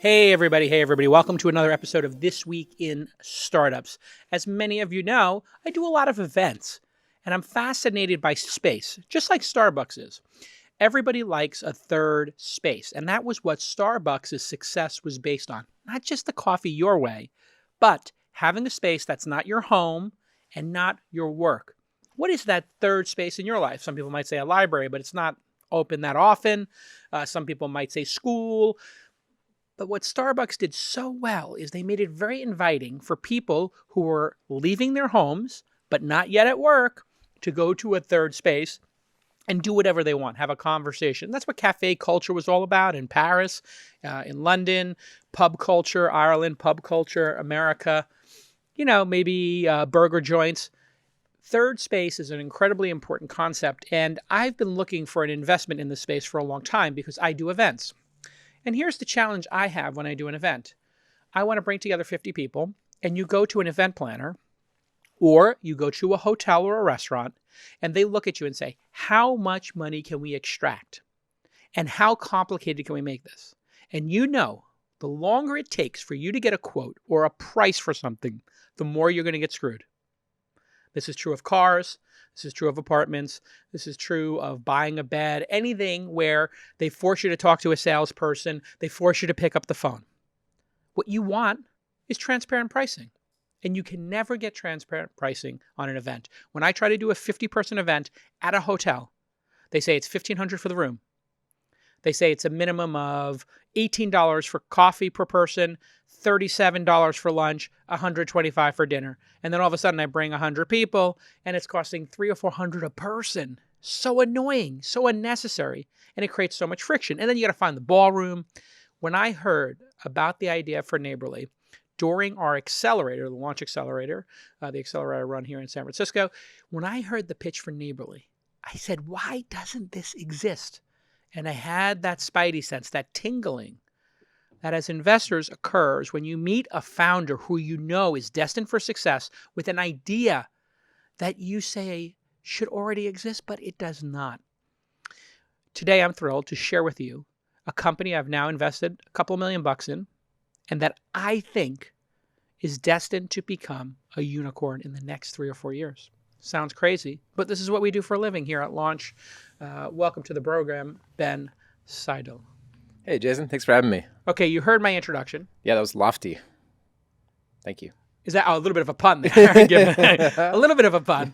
Hey everybody. Welcome to another episode of This Week in Startups. As many of you know, I do a lot of events, and I'm fascinated by space, just like Starbucks is. Everybody likes a third space, and that was what Starbucks' success was based on. Not just the coffee your way, but having a space that's not your home and not your work. What is that third space in your life? Some people might say a library, but it's not open that often. Some people might say school. But what Starbucks did so well is they made it very inviting for people who were leaving their homes, but not yet at work, to go to a third space and do whatever they want, have a conversation. That's what cafe culture was all about in Paris, in London, pub culture, Ireland, pub culture, America, maybe burger joints. Third space is an incredibly important concept, and I've been looking for an investment in this space for a long time because I do events. And here's the challenge I have when I do an event. I want to bring together 50 people, and you go to an event planner, or you go to a hotel or a restaurant, and they look at you and say, how much money can we extract? And how complicated can we make this? And the longer it takes for you to get a quote or a price for something, the more you're going to get screwed. This is true of cars. This is true of apartments. This is true of buying a bed, anything where they force you to talk to a salesperson. They force you to pick up the phone. What you want is transparent pricing. And you can never get transparent pricing on an event. When I try to do a 50-person event at a hotel, they say it's $1,500 for the room. They say it's a minimum of $18 for coffee per person, $37 for lunch, $125 for dinner. And then all of a sudden I bring 100 people and it's costing $300 or $400 a person. So annoying, so unnecessary. And it creates so much friction. And then you got to find the ballroom. When I heard about the idea for Neighborly during our accelerator, the launch accelerator, the accelerator I run here in San Francisco, when I heard the pitch for Neighborly, I said, why doesn't this exist? And I had that spidey sense, that tingling, that as investors occurs when you meet a founder who you know is destined for success with an idea that you say should already exist, but it does not. Today, I'm thrilled to share with you a company I've now invested a couple $1 million in, and that I think is destined to become a unicorn in the next 3 or 4 years. Sounds crazy, but this is what we do for a living here at Launch. Welcome to the program, Ben Seidl. Hey, Jason. Thanks for having me. Okay, you heard my introduction. Yeah, that was lofty. Thank you. Is that a little bit of a pun there? A little bit of a pun.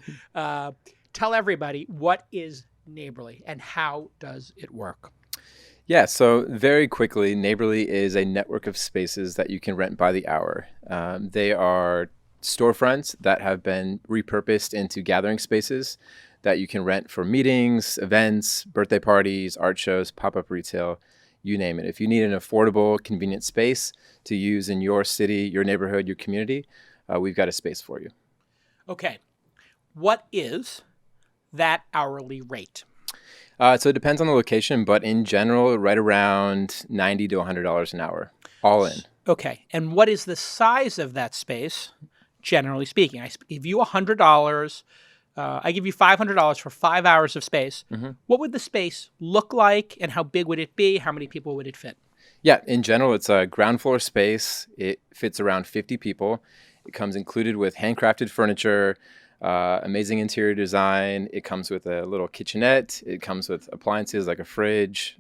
Tell everybody, what is Neighborly and how does it work? Yeah, so very quickly, Neighborly is a network of spaces that you can rent by the hour. They are storefronts that have been repurposed into gathering spaces that you can rent for meetings, events, birthday parties, art shows, pop-up retail, you name it. If you need an affordable, convenient space to use in your city, your neighborhood, your community, we've got a space for you. Okay. What is that hourly rate? So it depends on the location, but in general, right around $90 to $100 an hour, all in. Okay. And what is the size of that space? Generally speaking, I give you $100. I give you $500 for 5 hours of space. Mm-hmm. What would the space look like and how big would it be? How many people would it fit? Yeah, in general, it's a ground floor space. It fits around 50 people. It comes included with handcrafted furniture, amazing interior design. It comes with a little kitchenette. It comes with appliances like a fridge.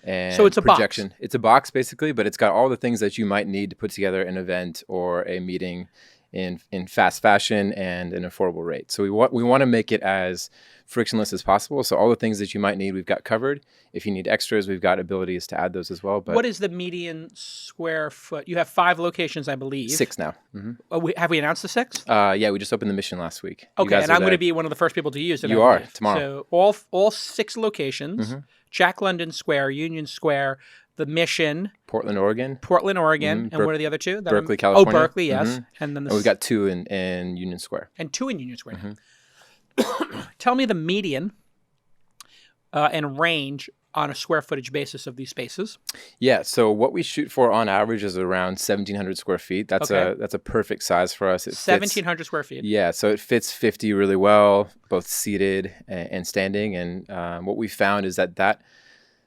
And so it's a projection. box. It's a box basically, but it's got all the things that you might need to put together an event or a meeting in fast fashion and an affordable rate. So we want to make it as frictionless as possible. So all the things that you might need, we've got covered. If you need extras, we've got abilities to add those as well. But what is the median square foot? You have 5 locations, I believe. 6 now. Mm-hmm. Oh, have we announced the 6th? Yeah, we just opened the mission last week. Okay, and I'm going to be one of the first people to use it. You are, tomorrow. So all 6 locations, mm-hmm. Jack London Square, Union Square, the Mission. Portland, Oregon. Mm-hmm. And what are the other 2? Berkeley, California. Oh, Berkeley, yes. Mm-hmm. And then we've got 2 in Union Square. And 2 in Union Square. Mm-hmm. Tell me the median and range on a square footage basis of these spaces. Yeah, so what we shoot for on average is around 1,700 square feet. That's a perfect size for us. 1,700 square feet. Yeah, so it fits 50 really well, both seated and standing. And what we found is that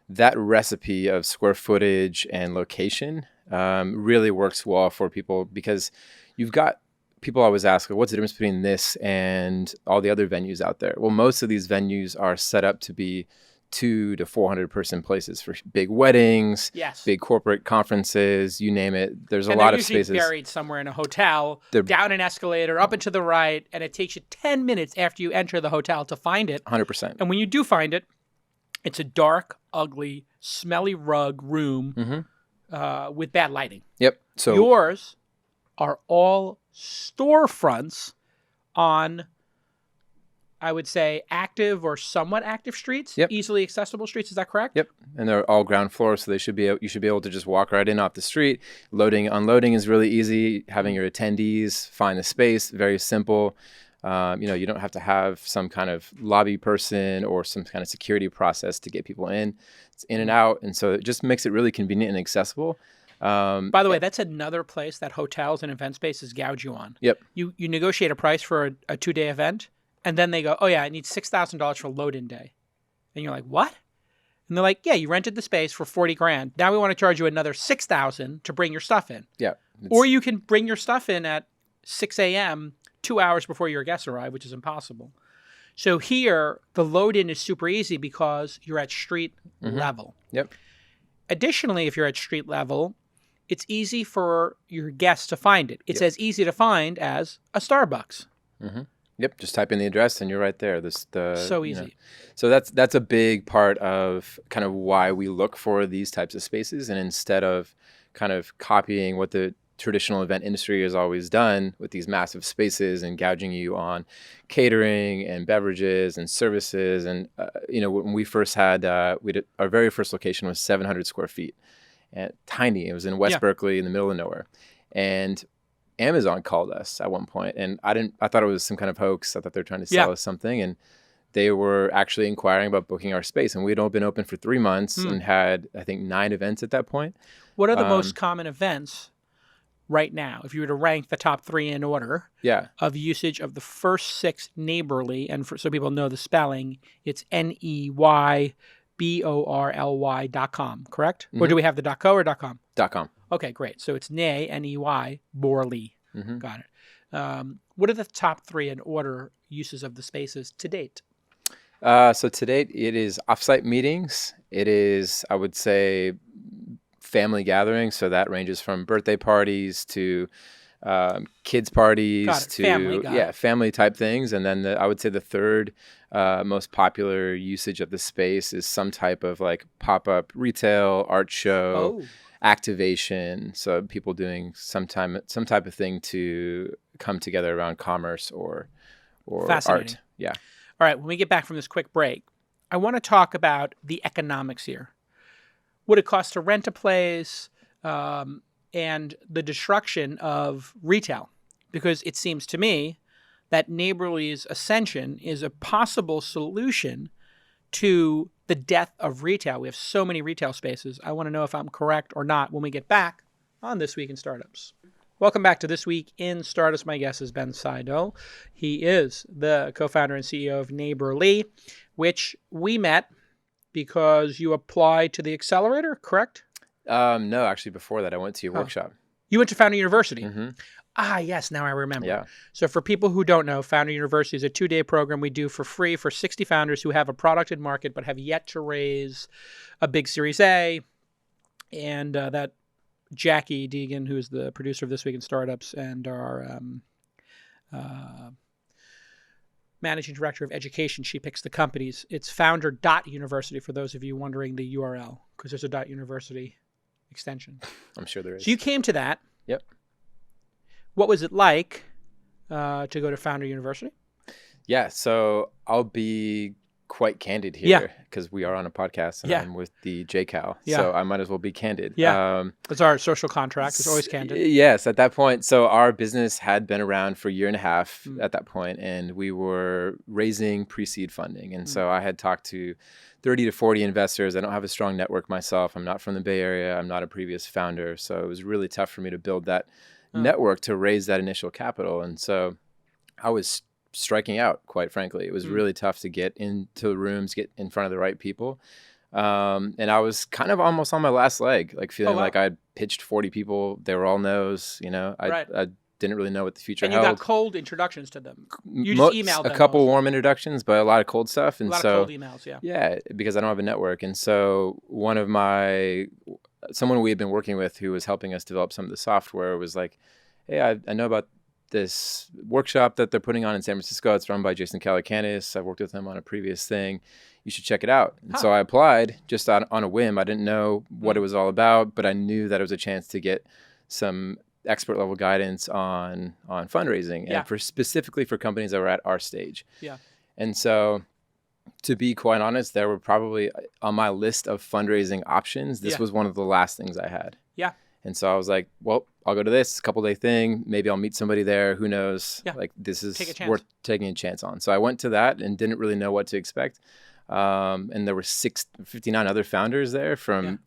that recipe of square footage and location really works well for people, because you've got people always ask, what's the difference between this and all the other venues out there? Well, most of these venues are set up to be 200 to 400 person places for big weddings, Yes. big corporate conferences, you name it. There's a And lot they're of usually spaces. buried somewhere in a hotel, They're- down an escalator, up and to the right, and it takes you 10 minutes after you enter the hotel to find it. 100%. And when you do find it, it's a dark, ugly, smelly rug room with bad lighting. Yep. So Yours are all storefronts on, I would say, active or somewhat active streets, Yep. easily accessible streets. Is that correct? Yep, and they're all ground floor, so you should be able to just walk right in off the street. Loading, unloading is really easy. Having your attendees find the space, very simple. You don't have to have some kind of lobby person or some kind of security process to get people in. It's in and out, and so it just makes it really convenient and accessible. By the way, that's another place that hotels and event spaces gouge you on. Yep. You negotiate a price for a 2-day event, and then they go, oh yeah, I need $6,000 for load-in day. And you're like, what? And they're like, yeah, you rented the space for $40,000. Now we want to charge you another $6,000 to bring your stuff in. Yeah. Or you can bring your stuff in at 6 a.m., 2 hours before your guests arrive, which is impossible. So here, the load-in is super easy because you're at street level. Yep. Additionally, if you're at street level, it's easy for your guests to find it. It's as easy to find as a Starbucks. Yep, just type in the address and you're right there. So easy. So that's a big part of kind of why we look for these types of spaces, and instead of kind of copying what the traditional event industry has always done with these massive spaces and gouging you on catering and beverages and services. And when we first had our very first location was 700 square feet, and tiny. It was in West Berkeley in the middle of nowhere, and Amazon called us at one point, and I thought it was some kind of hoax. I thought they were trying to sell us something, and they were actually inquiring about booking our space. And we'd all been open for 3 months and had, I think, 9 events at that point. What are the most common events right now, if you were to rank the top 3 in order of usage of the first 6 Neighborly? And so people know the spelling, it's NEYBORLY.com, correct? Or do we have the .co or .com? .com. Okay, great. So it's Ney, Borley. Got it. What are the top 3 in order uses of the spaces to date? So to date, it is offsite meetings. It is, I would say, family gatherings. So that ranges from birthday parties to kids parties to family type things. And then I would say the third most popular usage of the space is some type of like pop-up retail, art show. Activation, so people doing some type of thing to come together around commerce or art. Yeah. All right, when we get back from this quick break, I want to talk about the economics here. What it costs to rent a place, and the destruction of retail, because it seems to me that Neighborly's ascension is a possible solution to the death of retail. We have so many retail spaces. I want to know if I'm correct or not when we get back on This Week in Startups. Welcome back to This Week in Startups. My guest is Ben Seidl. He is the co-founder and CEO of Neighborly, which we met because you applied to the accelerator, correct? No, actually before that, I went to your workshop. You went to Founder University. Ah, yes, now I remember. Yeah. So for people who don't know, Founder University is a 2-day program we do for free for 60 founders who have a product in market but have yet to raise a big Series A. And that Jackie Deegan, who is the producer of This Week in Startups and our managing director of education, she picks the companies. It's founder.university for those of you wondering the URL, because there's a .university extension. I'm sure there is. So you came to that. Yep. What was it like to go to Founder University? Yeah, so I'll be quite candid here because we are on a podcast and I'm with the JCal. So I might as well be candid. It's our social contract. It's always candid. Yes, at that point. So our business had been around for a year and a half at that point, and we were raising pre-seed funding. And so I had talked to 30 to 40 investors. I don't have a strong network myself. I'm not from the Bay Area. I'm not a previous founder. So it was really tough for me to build that network to raise that initial capital. And so I was striking out, quite frankly. It was really tough to get into the rooms, get in front of the right people. And I was kind of almost on my last leg, like feeling wow. like I'd pitched 40 people. They were all no's, Right. I didn't really know what the future And you got held. cold introductions to them. You just emailed A them couple mostly. warm introductions, but a lot of cold stuff. A And lot of so, cold emails, yeah. yeah, because I don't have a network. And so someone we had been working with who was helping us develop some of the software was like, hey, I know about this workshop that they're putting on in San Francisco. It's run by Jason Calacanis. I've worked with him on a previous thing. You should check it out. And so I applied just on a whim. I didn't know what it was all about, but I knew that it was a chance to get some expert level guidance on fundraising and specifically for companies that were at our stage. Yeah. And so, to be quite honest, there were probably on my list of fundraising options, this was one of the last things I had. Yeah. And so I was like, well, I'll go to this couple day thing. Maybe I'll meet somebody there. Who knows? Yeah. Like this is worth taking a chance on. So I went to that and didn't really know what to expect. And there were 59 other founders there from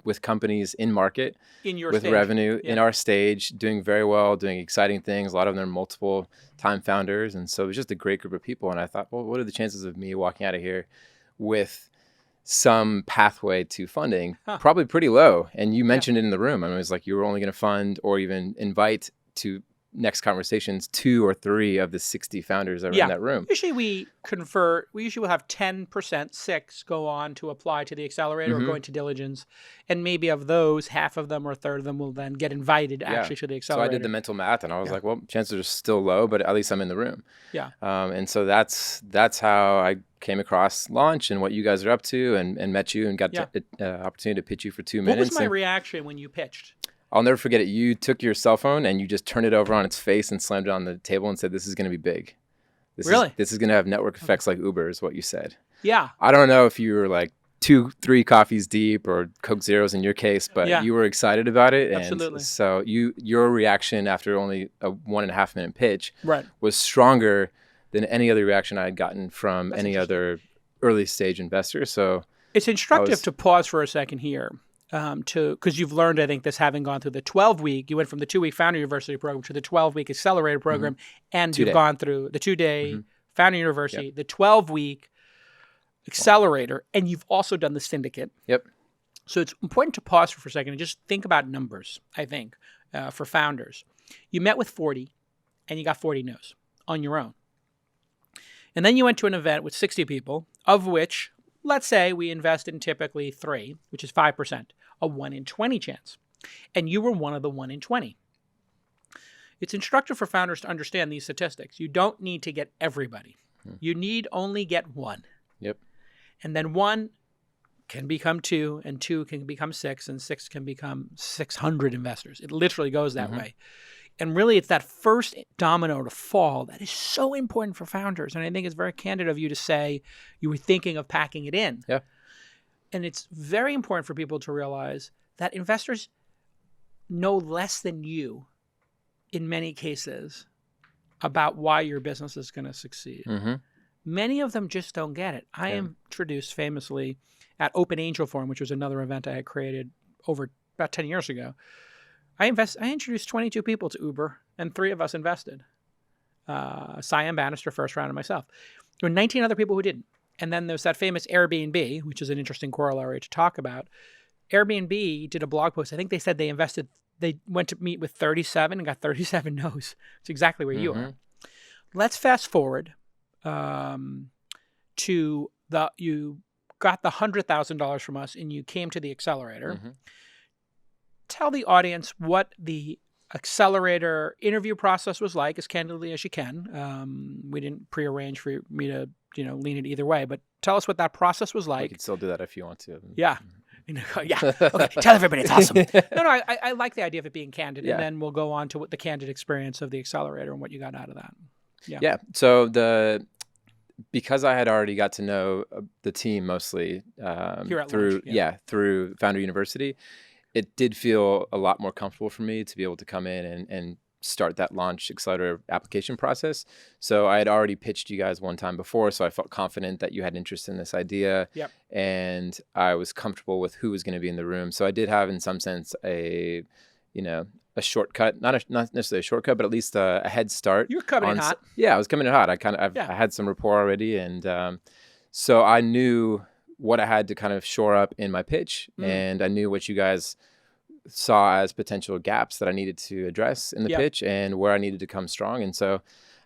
with companies in market, in your with stage. revenue in our stage, doing very well, doing exciting things. A lot of them are multiple time founders. And so it was just a great group of people. And I thought, well, what are the chances of me walking out of here with some pathway to funding? Probably pretty low. And you mentioned it in the room. I mean, it was like you were only going to fund or even invite to next conversations 2 or 3 of the 60 founders that were in that room. Usually we usually will have 10%, 6 go on to apply to the accelerator or go into diligence. And maybe of those, half of them or a third of them will then get invited actually to the accelerator. So I did the mental math and I was like, well, chances are still low, but at least I'm in the room. Yeah. And so that's how I came across Launch and what you guys are up to and met you and got the opportunity to pitch you for 2 minutes. What was my reaction when you pitched? I'll never forget it. You took your cell phone and you just turned it over on its face and slammed it on the table and said, this is going to be big. This is going to have network effects like Uber is what you said. Yeah. I don't know if you were like 2-3 coffees deep or Coke Zeros in your case, but you were excited about it. Absolutely. And so your reaction after only a 1.5 minute pitch was stronger than any other reaction I had gotten from any other early stage investor. So it's instructive to pause for a second here. Because you've learned, I think, this having gone through the 12-week, you went from the 2-week Founder University program to the 12-week Accelerator program, and you've gone through the 2-day Founder University, the 12-week Accelerator, and you've also done the Syndicate. Yep. So it's important to pause for a second and just think about numbers, I think, for founders. You met with 40, and you got 40 no's on your own. And then you went to an event with 60 people, of which, let's say we invest in typically 3, which is 5%, a 1 in 20 chance. And you were one of the 1 in 20. It's instructive for founders to understand these statistics. You don't need to get everybody. You need only get 1. Yep. And then 1 can become 2, and 2 can become 6, and 6 can become 600 investors. It literally goes that way. And really, it's that first domino to fall that is so important for founders. And I think it's very candid of you to say you were thinking of packing it in. Yeah. And it's very important for people to realize that investors know less than you, in many cases, about why your business is going to succeed. Many of them just don't get it. I am introduced famously at Open Angel Forum, which was another event I had created over about 10 years ago. I introduced 22 people to Uber, and 3 of us invested. Siam Bannister, first round, and myself. There were 19 other people who didn't. And then there's that famous Airbnb, which is an interesting corollary to talk about. Airbnb did a blog post. I think they said they went to meet with 37 and got 37 no's. It's exactly where you are. Let's fast forward to you got the $100,000 from us and you came to the accelerator. Tell the audience what the accelerator interview process was like, as candidly as you can. We didn't prearrange for me to, lean it either way, but tell us what that process was like. We can still do that if you want to. Yeah. Okay. Tell everybody it's awesome. No, I like the idea of it being candid, and then we'll go on to what the candid experience of the accelerator and what you got out of that. Yeah. So because I had already got to know the team mostly through through Founder University, it did feel a lot more comfortable for me to be able to come in and start that Launch Accelerator application process. So I had already pitched you guys one time before, so I felt confident that you had interest in this idea. Yep. And I was comfortable with who was going to be in the room. So I did have, in some sense, a shortcut, not necessarily a shortcut, but at least a head start. You were coming in hot. Yeah, I was coming in hot. I had some rapport already. And so I knew what I had to kind of shore up in my pitch, and I knew what you guys saw as potential gaps that I needed to address in the pitch and where I needed to come strong. And so,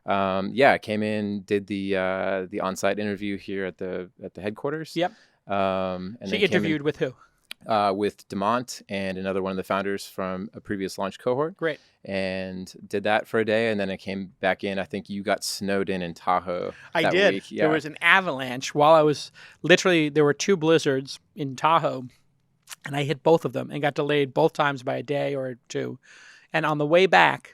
I came in, did the on-site interview here at the headquarters. Yep. And so then you interviewed with who? With Demont and another one of the founders from a previous launch cohort. Great. And did that for a day, and then I came back in. I think you got snowed in Tahoe. I that did. week. Yeah. There was an avalanche while I was there were 2 blizzards in Tahoe, and I hit both of them and got delayed both times by a day or 2. And on the way back,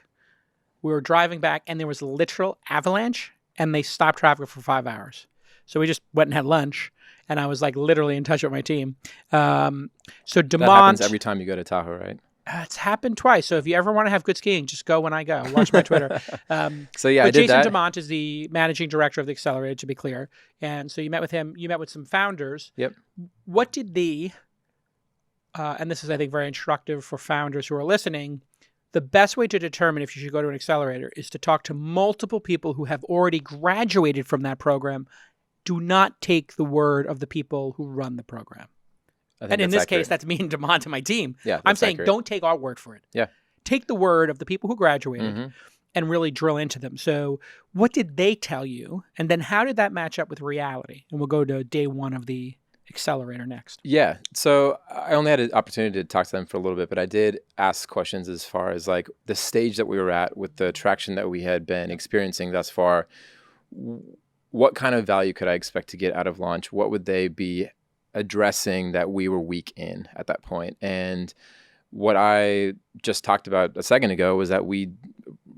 we were driving back, and there was a literal avalanche, and they stopped traffic for 5 hours. So we just went and had lunch, and I was like literally in touch with my team. So Demont, that happens every time you go to Tahoe, right? It's happened twice. So if you ever want to have good skiing, just go when I go. Watch my Twitter. So yeah, but I did Jason that. Demont is the managing director of the Accelerator, to be clear. And so you met with him. You met with some founders. Yep. What did and this is, I think, very instructive for founders who are listening, the best way to determine if you should go to an accelerator is to talk to multiple people who have already graduated from that program. Do not take the word of the people who run the program. And in this case, that's me and Demont and my team. Yeah, I'm saying don't take our word for it. Yeah. Take the word of the people who graduated and really drill into them. So what did they tell you? And then how did that match up with reality? And we'll go to day 1 of the accelerator next. Yeah. So I only had an opportunity to talk to them for a little bit, but I did ask questions as far as like the stage that we were at with the traction that we had been experiencing thus far. What kind of value could I expect to get out of launch? What would they be addressing that we were weak in at that point? And what I just talked about a second ago was that we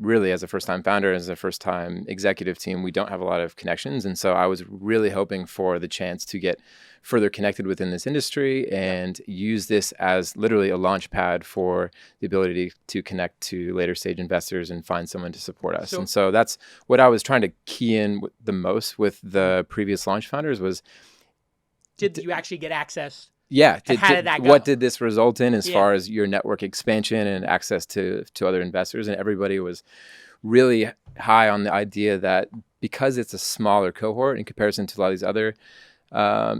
really, as a first-time founder, as a first-time executive team, we don't have a lot of connections. And so I was really hoping for the chance to get further connected within this industry and use this as literally a launch pad for the ability to connect to later stage investors and find someone to support us. And so that's what I was trying to key in the most with the previous launch founders was, did you actually get access? Yeah. How did that go? What did this result in as far as your network expansion and access to other investors? And everybody was really high on the idea that because it's a smaller cohort in comparison to a lot of these other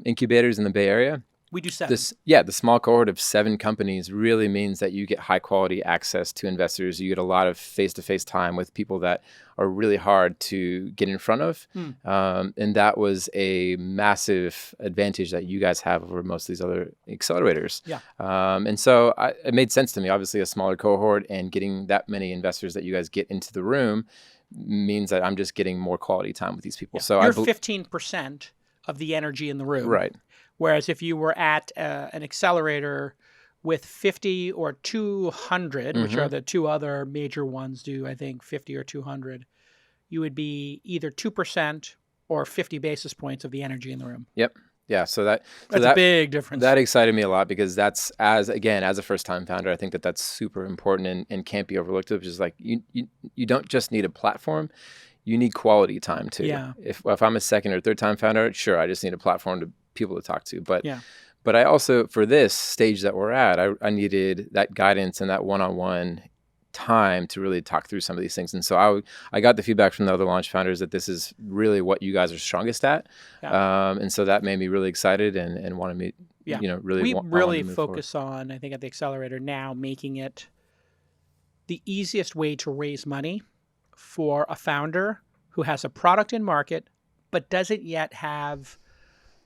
incubators in the Bay Area. We do 7. The small cohort of 7 companies really means that you get high quality access to investors. You get a lot of face-to-face time with people that are really hard to get in front of. And that was a massive advantage that you guys have over most of these other accelerators. Yeah. And so it made sense to me. Obviously, a smaller cohort and getting that many investors that you guys get into the room means that I'm just getting more quality time with these people. Yeah. So you're 15% of the energy in the room. Right. Whereas if you were at an accelerator with 50 or 200, which are the 2 other major ones do, I think, 50 or 200, you would be either 2% or 50 basis points of the energy in the room. Yep. Yeah. So that's a big difference. That excited me a lot because that's, as a first-time founder, I think that that's super important and can't be overlooked. Which is like you don't just need a platform. You need quality time too. Yeah. If I'm a second or third-time founder, sure, I just need a platform to people to talk to. But but I also, for this stage that we're at, I needed that guidance and that one-on-one time to really talk through some of these things. And so I got the feedback from the other launch founders that this is really what you guys are strongest at. And so that made me really excited and wanted me, we really focus on, I think at the accelerator now, making it the easiest way to raise money for a founder who has a product in market, but doesn't yet have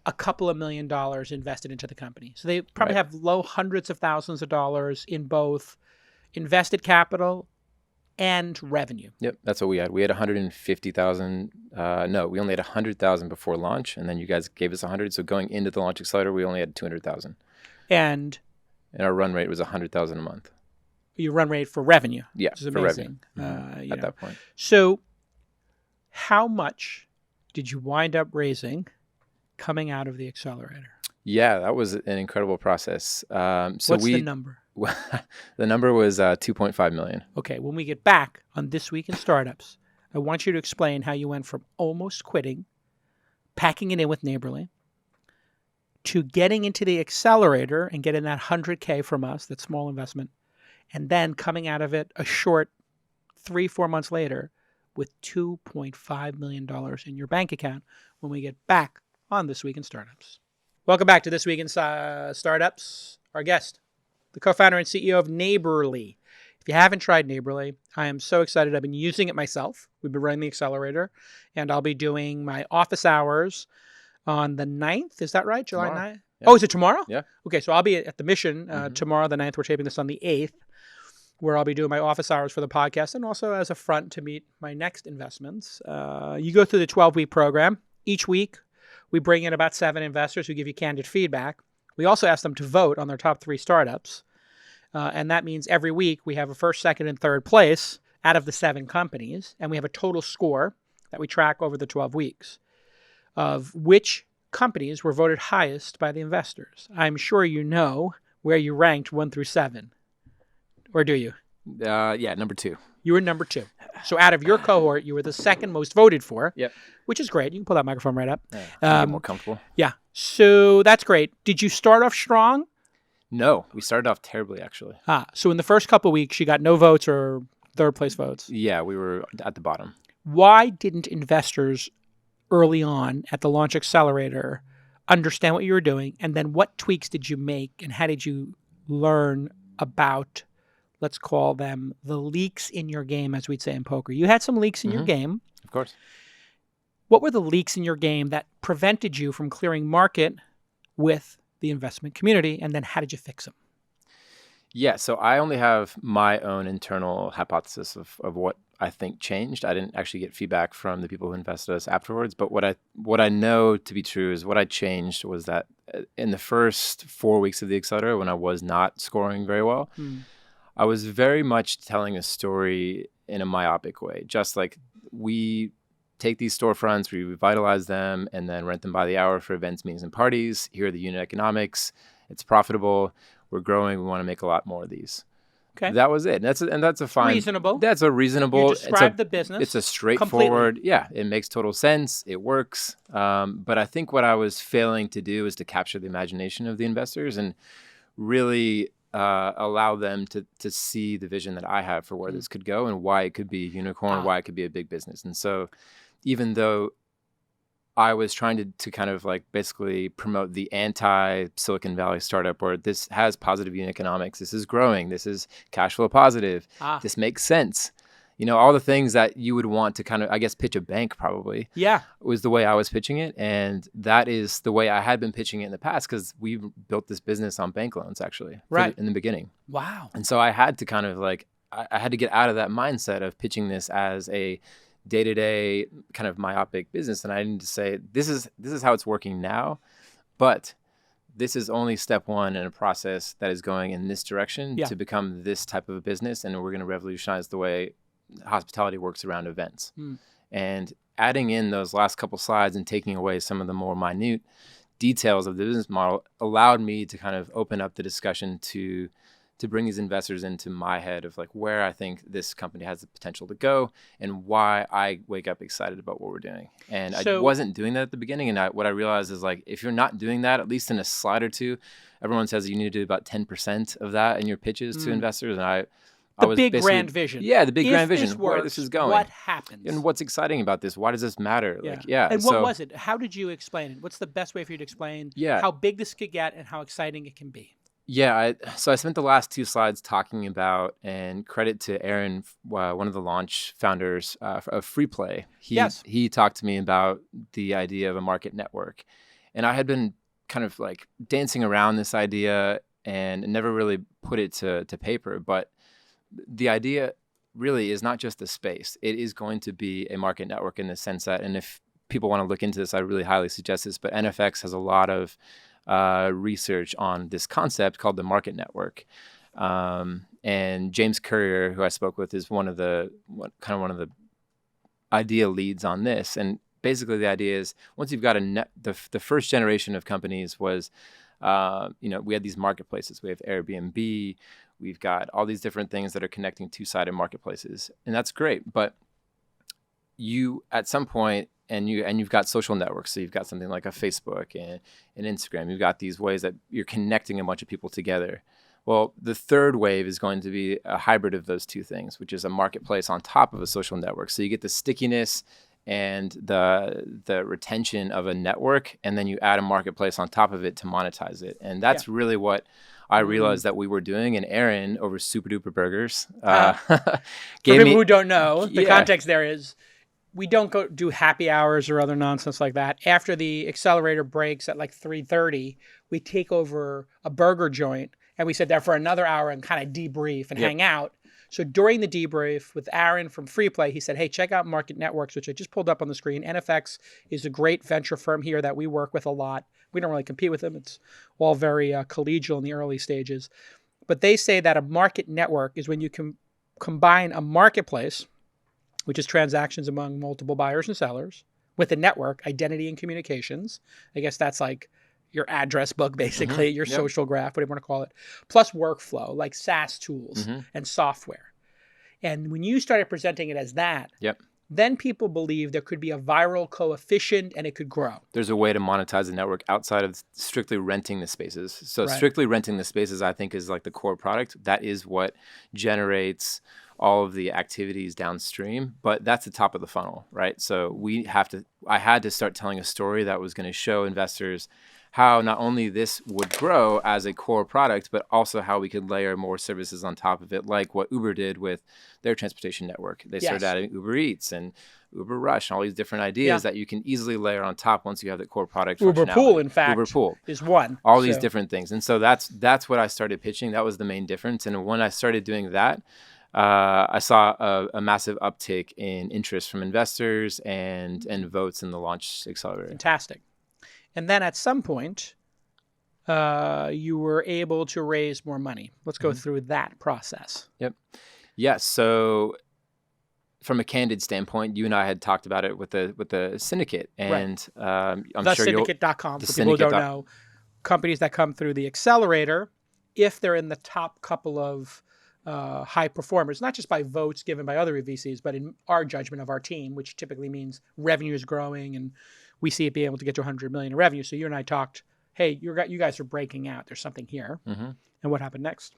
a couple of $1 million invested into the company. So they probably have low hundreds of thousands of dollars in both invested capital and revenue. Yep, that's what we had. We had 150,000. No, we only had 100,000 before launch, and then you guys gave us 100. So going into the launch accelerator, we only had 200,000. And our run rate was 100,000 a month. Your run rate for revenue. Yeah, which is amazing. For revenue. At that point. So how much did you wind up raising coming out of the accelerator? Yeah, that was an incredible process. What's the number? The number was 2.5 million. Okay, when we get back on This Week in Startups, I want you to explain how you went from almost quitting, packing it in with Neighborly, to getting into the accelerator and getting that 100K from us, that small investment, and then coming out of it a short 3-4 months later with $2.5 million in your bank account when we get back on This Week in Startups. Welcome back to This Week in Startups. Our guest, the co-founder and CEO of Neighborly. If you haven't tried Neighborly, I am so excited. I've been using it myself. We've been running the accelerator, and I'll be doing my office hours on the 9th. Is that right? July 9th? Yeah. Oh, is it tomorrow? Yeah. Okay, so I'll be at the Mission tomorrow, the 9th. We're taping this on the 8th, where I'll be doing my office hours for the podcast and also as a front to meet my next investments. You go through the 12-week program. Each week, we bring in about 7 investors who give you candid feedback. We also ask them to vote on their top 3 startups. And that means every week we have a first, second, and third place out of the 7 companies. And we have a total score that we track over the 12 weeks of which companies were voted highest by the investors. I'm sure you know where you ranked 1 through 7. Or do you? Yeah, number 2. You were number 2. So out of your cohort, you were the second most voted for. Yep. Which is great. You can pull that microphone right up. Yeah, get more comfortable. Yeah. So that's great. Did you start off strong? No, we started off terribly, actually. So in the first couple of weeks, you got no votes or third place votes. Yeah, we were at the bottom. Why didn't investors early on at the Launch Accelerator understand what you were doing? And then what tweaks did you make and how did you learn about, let's call them the leaks in your game, as we'd say in poker? You had some leaks in your game. Of course. What were the leaks in your game that prevented you from clearing market with the investment community? And then how did you fix them? Yeah, so I only have my own internal hypothesis of what I think changed. I didn't actually get feedback from the people who invested us afterwards. But what I know to be true is what I changed was that in the first 4 weeks of the accelerator, when I was not scoring very well, I was very much telling a story in a myopic way. Just like we take these storefronts, we revitalize them, and then rent them by the hour for events, meetings, and parties. Here are the unit economics. It's profitable. We're growing. We want to make a lot more of these. Okay. That was it. And that's a fine. Reasonable. That's a reasonable. You describe the business. It's a straightforward. Completely. Yeah, it makes total sense. It works. But I think what I was failing to do is to capture the imagination of the investors and really allow them to see the vision that I have for where this could go and why it could be a unicorn, why it could be a big business. And so even though I was trying to kind of like basically promote the anti-Silicon Valley startup where this has positive unit economics, this is growing, this is cash flow positive, this makes sense. You know, all the things that you would want to kind of, I guess, pitch a bank probably. Yeah. Was the way I was pitching it. And that is the way I had been pitching it in the past because we built this business on bank loans actually. Right. In the beginning. Wow. And so I had to kind of like, I had to get out of that mindset of pitching this as a day-to-day kind of myopic business. And I needed to say, this is how it's working now, but this is only step 1 in a process that is going in this direction to become this type of a business. And we're going to revolutionize the way hospitality works around events. And adding in those last couple slides and taking away some of the more minute details of the business model allowed me to kind of open up the discussion to bring these investors into my head of like where I think this company has the potential to go and why I wake up excited about what we're doing. And I wasn't doing that at the beginning. And what I realized is like, if you're not doing that, at least in a slide or two, everyone says you need to do about 10% of that in your pitches to investors. And the big grand vision. Yeah, the big grand vision. Where this is going. What happens? And what's exciting about this? Why does this matter? Yeah. And what was it? How did you explain it? What's the best way for you to explain how big this could get and how exciting it can be? Yeah, so I spent the last 2 slides talking about, and credit to Aaron, one of the launch founders of FreePlay. He talked to me about the idea of a market network. And I had been kind of like dancing around this idea and never really put it to paper. But the idea really is not just the space. It is going to be a market network in the sense that, and if people want to look into this, I really highly suggest this, but NFX has a lot of research on this concept called the market network. And James Currier, who I spoke with, is one of the idea leads on this. And basically the idea is once you've got the first generation of companies was, we had these marketplaces. We have Airbnb. We've got all these different things that are connecting two-sided marketplaces. And that's great. But you, at some point, and you've got social networks. So you've got something like a Facebook and an Instagram. You've got these ways that you're connecting a bunch of people together. Well, the third wave is going to be a hybrid of those two things, which is a marketplace on top of a social network. So you get the stickiness and the retention of a network, and then you add a marketplace on top of it to monetize it. And that's really what I realized that we were doing. And Aaron over Super Duper Burgers for people who don't know, the context there is we don't go do happy hours or other nonsense like that. After the accelerator breaks at like 3:30, we take over a burger joint and we sit there for another hour and kind of debrief and hang out. So during the debrief with Aaron from FreePlay, he said, hey, check out Market Networks, which I just pulled up on the screen. NFX is a great venture firm here that we work with a lot. We don't really compete with them. It's all very collegial in the early stages. But they say that a market network is when you can combine a marketplace, which is transactions among multiple buyers and sellers, with a network, identity and communications. I guess that's like your address book, basically, your social graph, whatever you want to call it, plus workflow, like SaaS tools and software. And when you started presenting it as that, then people believe there could be a viral coefficient and it could grow. There's a way to monetize the network outside of strictly renting the spaces. So strictly renting the spaces, I think, is like the core product. That is what generates all of the activities downstream, but that's the top of the funnel, right? So I had to start telling a story that was going to show investors how not only this would grow as a core product, but also how we could layer more services on top of it, like what Uber did with their transportation network. They started adding Uber Eats and Uber Rush and all these different ideas that you can easily layer on top once you have the core product. Uber Pool, in fact, Uber Pool is one. All these different things. And so that's what I started pitching. That was the main difference. And when I started doing that, I saw a massive uptick in interest from investors and votes in the launch accelerator. Fantastic. And then at some point, you were able to raise more money. Let's go through that process. Yep. Yeah. So from a candid standpoint, you and I had talked about it with the syndicate. And I'm sure syndicate.com, for people who don't know, companies that come through the accelerator, if they're in the top couple of high performers, not just by votes given by other VCs, but in our judgment of our team, which typically means revenue is growing and we see it being able to get to 100 million in revenue. So you and I talked, hey, you guys are breaking out. There's something here. And what happened next?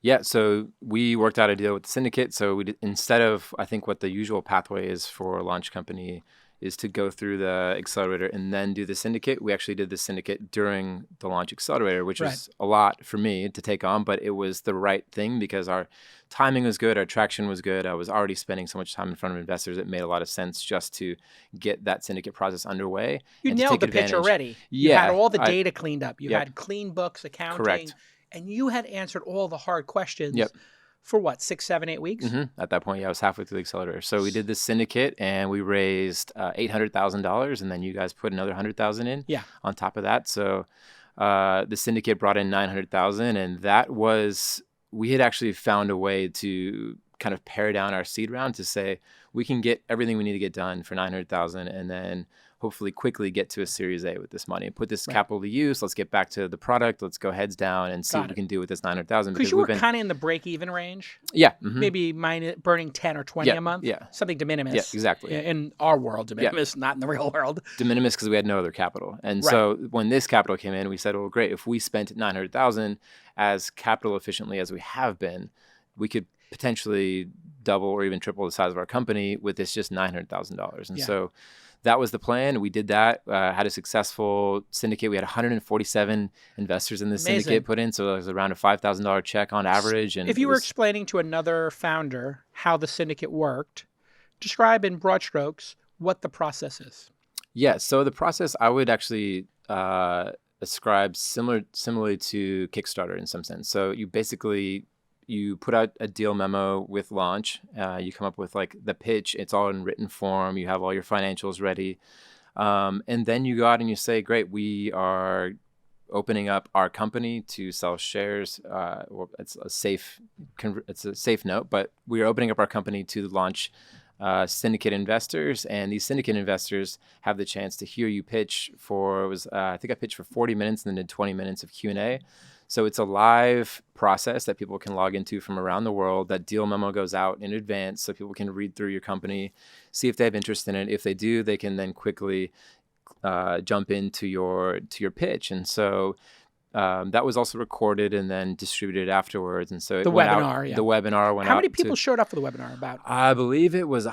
Yeah, so we worked out a deal with the syndicate. So we did, instead of, I think what the usual pathway is for a launch company is to go through the accelerator and then do the syndicate. We actually did the syndicate during the launch accelerator, which was a lot for me to take on, but it was the right thing because our timing was good, our traction was good. I was already spending so much time in front of investors. It made a lot of sense just to get that syndicate process underway. You nailed the pitch already. You had all the data cleaned up. You had clean books, accounting, and you had answered all the hard questions. For what, 6, 7, 8 weeks? At that point, I was halfway through the accelerator. So we did this syndicate and we raised $800,000, and then you guys put another $100,000 in on top of that. So the syndicate brought in $900,000, and that was, we had actually found a way to kind of pare down our seed round to say we can get everything we need to get done for $900,000, and then hopefully quickly get to a Series A with this money and put this capital to use. Let's get back to the product. Let's go heads down and see what we can do with this $900,000. Because you were kind of in the break-even range. Maybe burning 10 or 20 a month. Something de minimis. Yeah, exactly. In our world, de minimis, not in the real world. De minimis because we had no other capital. And so when this capital came in, we said, well, great. If we spent $900,000 as capital efficiently as we have been, we could potentially double or even triple the size of our company with this just $900,000. And so that was the plan. We did that, had a successful syndicate. We had 147 investors in the syndicate put in. So it was around a $5,000 check on average. And if you were explaining to another founder how the syndicate worked, describe in broad strokes what the process is. Yeah. So the process I would actually ascribe similarly to Kickstarter in some sense. So you put out a deal memo with launch. You come up with like the pitch. It's all in written form. You have all your financials ready. And then you go out and you say, great, we are opening up our company to sell shares. Well, it's a safe note, but we are opening up our company to launch syndicate investors. And these syndicate investors have the chance to hear you pitch for, I think I pitched for 40 minutes and then did 20 minutes of Q&A. So it's a live process that people can log into from around the world. That deal memo goes out in advance so people can read through your company, see if they have interest in it. If they do, they can then quickly jump into your pitch. And so that was also recorded and then distributed afterwards. And so the webinar went out. How many people showed up for the webinar? About? I believe it was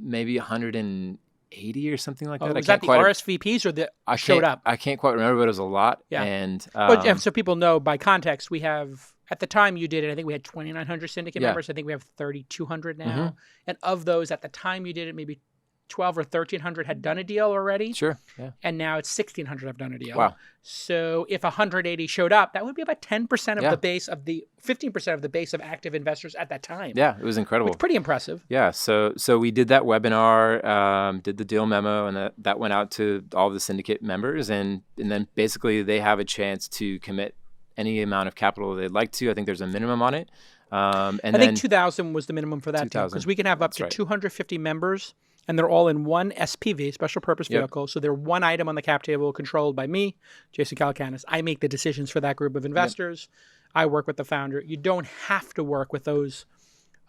maybe 180 80 or something like Oh, that. was that the RSVPs or the showed up? I can't quite remember, but it was a lot. Yeah. And But so people know by context, we have, at the time you did it, I think we had 2,900 syndicate members. I think we have 3,200 now. And of those, at the time you did it, maybe 12 or 1,300 had done a deal already. Sure. Yeah. And now it's 1,600 have done a deal. Wow. So if 180 showed up, that would be about 10% of Yeah. the base of the 15% of the base of active investors at that time. Yeah, it was incredible. Which is pretty impressive. Yeah. So we did that webinar, did the deal memo, and that went out to all of the syndicate members, and then basically they have a chance to commit any amount of capital they'd like to. I think there's a minimum on it. And I think 2,000 was the minimum for that deal, 2,000. because we can have up That's to right. 250 members, and they're all in one SPV, special purpose Yep. vehicle. So they're one item on the cap table controlled by me, Jason Calacanis. I make the decisions for that group of investors. I work with the founder. You don't have to work with those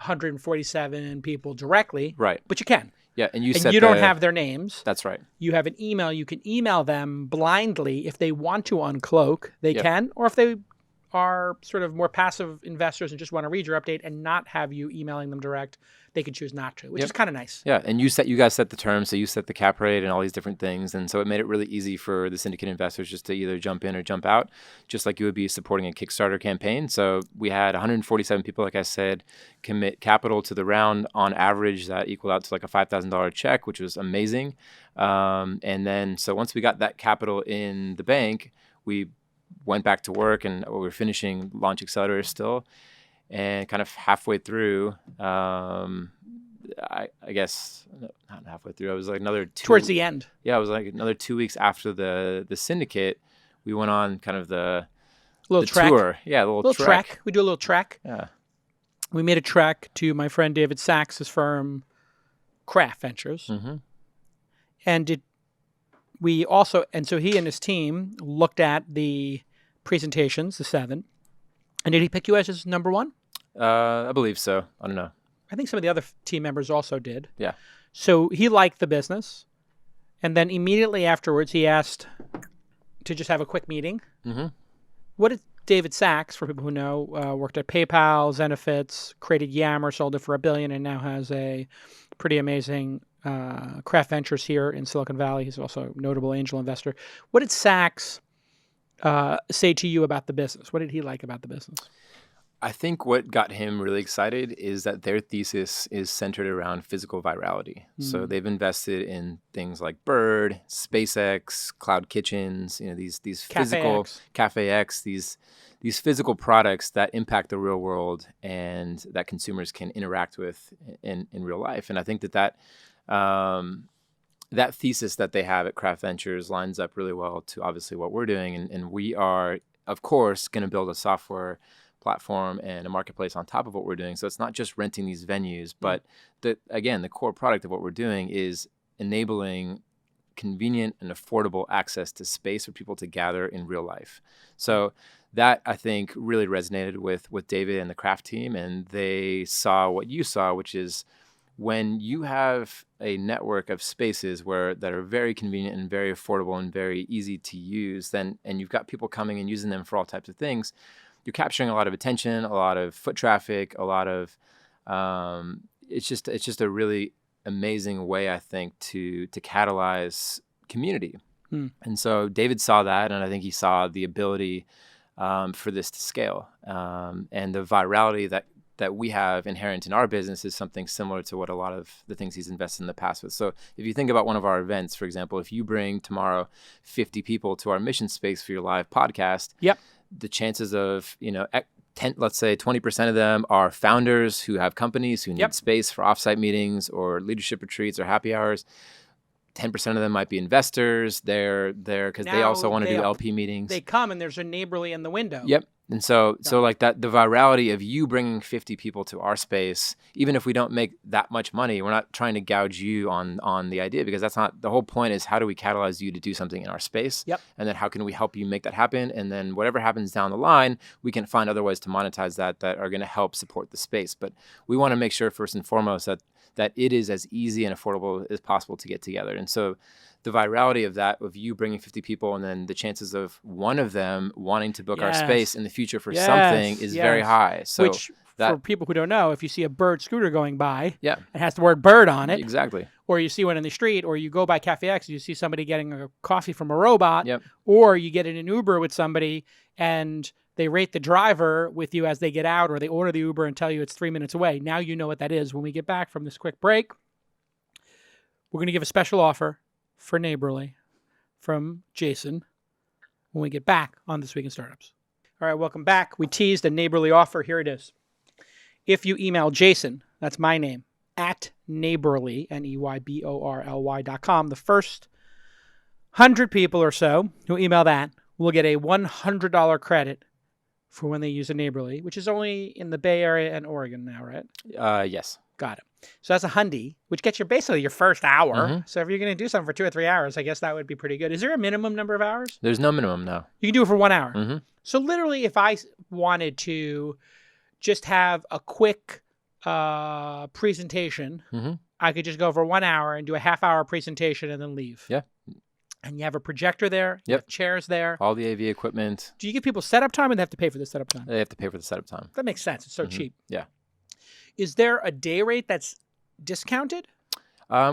147 people directly, Right. but you can. Yeah, and And you don't have their names. That's right. You have an email. You can email them blindly. If they want to uncloak, they Yep. can. Or if they are sort of more passive investors and just want to read your update and not have you emailing them direct, they can choose not to, which is kind of nice. Yeah, and you guys set the terms, so you set the cap rate and all these different things, and so it made it really easy for the syndicate investors just to either jump in or jump out, just like you would be supporting a Kickstarter campaign. So we had 147 people, like I said, commit capital to the round. On average, that equaled out to like a $5,000 check, which was amazing. And then, so once we got that capital in the bank, we went back to work, and we were finishing Launch Accelerator still. And kind of halfway through, I guess not halfway through. I was like another two. Towards the end. Yeah, it was like another 2 weeks after the syndicate. We went on kind of the Trek. tour. Yeah, the little trek. We do a little trek. Yeah. We made a trek to my friend David Sachs's firm, Craft Ventures. And so he and his team looked at the presentations, the 7. And did he pick you as his number one? I believe so. I don't know. I think some of the other team members also did. Yeah. So he liked the business. And then immediately afterwards, he asked to just have a quick meeting. What did David Sachs, for people who know, worked at PayPal, Zenefits, created Yammer, sold it for $1 billion, and now has a pretty amazing Craft Ventures here in Silicon Valley. He's also a notable angel investor. What did Sachs say to you about the business? What did he like about the business? I think what got him really excited is that their thesis is centered around physical virality. So they've invested in things like Bird, SpaceX, Cloud Kitchens, these physical Cafe X, these physical products that impact the real world and that consumers can interact with in real life. And I think that thesis that they have at Craft Ventures lines up really well to obviously what we're doing. And we are, of course, going to build a software platform and a marketplace on top of what we're doing. So it's not just renting these venues, but the core product of what we're doing is enabling convenient and affordable access to space for people to gather in real life. So that, I think, really resonated with David and the Craft team, and they saw what you saw, which is when you have a network of spaces that are very convenient and very affordable and very easy to use, and you've got people coming and using them for all types of things, you're capturing a lot of attention, a lot of foot traffic, a lot of it's just a really amazing way, I think, to catalyze community. And so David saw that, and I think he saw the ability for this to scale, and the virality that we have inherent in our business is something similar to what a lot of the things he's invested in the past with. So if you think about one of our events, for example, if you bring tomorrow 50 people to our mission space for your live podcast, the chances of, 10, let's say 20% of them are founders who have companies who need space for offsite meetings or leadership retreats or happy hours. 10% of them might be investors. They're there because they also want to do LP meetings. They come and there's a Neighborly in the window. Yep. And so like that, the virality of you bringing 50 people to our space, even if we don't make that much money, we're not trying to gouge you on the idea, because that's not the whole point. Is how do we catalyze you to do something in our space? And then how can we help you make that happen? And then whatever happens down the line, we can find other ways to monetize that are going to help support the space. But we want to make sure first and foremost that it is as easy and affordable as possible to get together. And so the virality of that, of you bringing 50 people, and then the chances of one of them wanting to book our space in the future for something is very high. So which, for people who don't know, if you see a Bird scooter going by, it has the word Bird on it. Exactly. or you see one in the street, or you go by Cafe X and you see somebody getting a coffee from a robot, Yep. or you get in an Uber with somebody and they rate the driver with you as they get out, or they order the Uber and tell you it's 3 minutes away. Now you know what that is. When we get back from this quick break, we're going to give a special offer for Neighborly from Jason when we get back on This Week in Startups. All right, welcome back. We teased a Neighborly offer. Here it is. If you email Jason, that's my name, at Neighborly, NEYBORLY.com, the first 100 people or so who email that will get a $100 credit for when they use a Neighborly, which is only in the Bay Area and Oregon now, right? Yes. Got it. So that's $100, which gets you basically your first hour. Mm-hmm. So if you're going to do something for 2 or 3 hours, I guess that would be pretty good. Is there a minimum number of hours? There's no minimum, no. You can do it for 1 hour. Mm-hmm. So literally, if I wanted to just have a quick presentation, Mm-hmm. I could just go for 1 hour and do a half-hour presentation and then leave. Yeah. And you have a projector there. You Yep. have chairs there. All the AV equipment. Do you give people setup time, or they have to pay for the setup time? They have to pay for the setup time. That makes sense. It's so Mhm. cheap. Yeah. Is there a day rate that's discounted?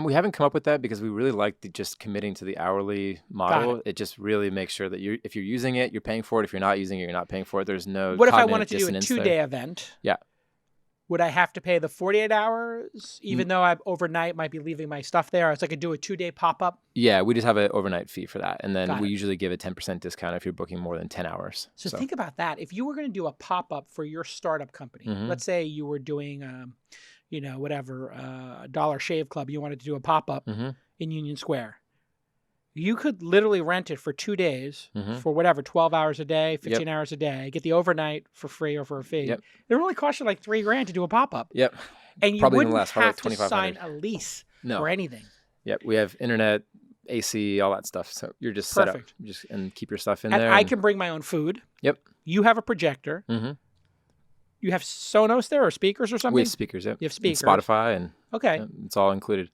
We haven't come up with that because we really like just committing to the hourly model. It just really makes sure that if you're using it, you're paying for it. If you're not using it, you're not paying for it. There's no What if I cognitive wanted to do a dissonance 2-day there. event? Yeah. Would I have to pay the 48 hours, even though I overnight might be leaving my stuff there? It's like I do a 2-day pop-up. Yeah, we just have an overnight fee for that. And then Got we it. usually give a 10% discount if you're booking more than 10 hours. So think about that. If you were going to do a pop-up for your startup company, Mhm. let's say you were doing, a Dollar Shave Club, you wanted to do a pop-up Mm-hmm. in Union Square. You could literally rent it for 2 days Mhm. for whatever, 12 hours a day, 15 hours a day, get the overnight for free or for a fee. Yep. It really costs you like $3,000 to do a pop-up. Yep. And you Probably gonna wouldn't last probably have like to sign 2,500. a lease No. or anything. Yep. We have internet, AC, all that stuff. So you're just set up. Perfect. And keep your stuff in And there. I can bring my own food. Yep. You have a projector. Mm-hmm. You have Sonos there or speakers or something? We have speakers. Yep. You have And speakers. Spotify, and Okay. it's all included.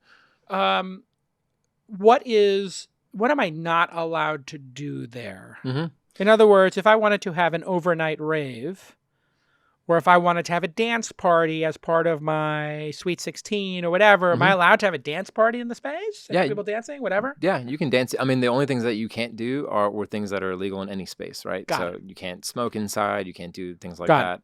What am I not allowed to do there? Mm-hmm. In other words, if I wanted to have an overnight rave, or if I wanted to have a dance party as part of my Sweet 16 or whatever, am I allowed to have a dance party in the space? Yeah. People dancing, whatever? Yeah, you can dance. I mean, the only things that you can't do were things that are illegal in any space, right? Got So you can't smoke inside. You can't do things like Got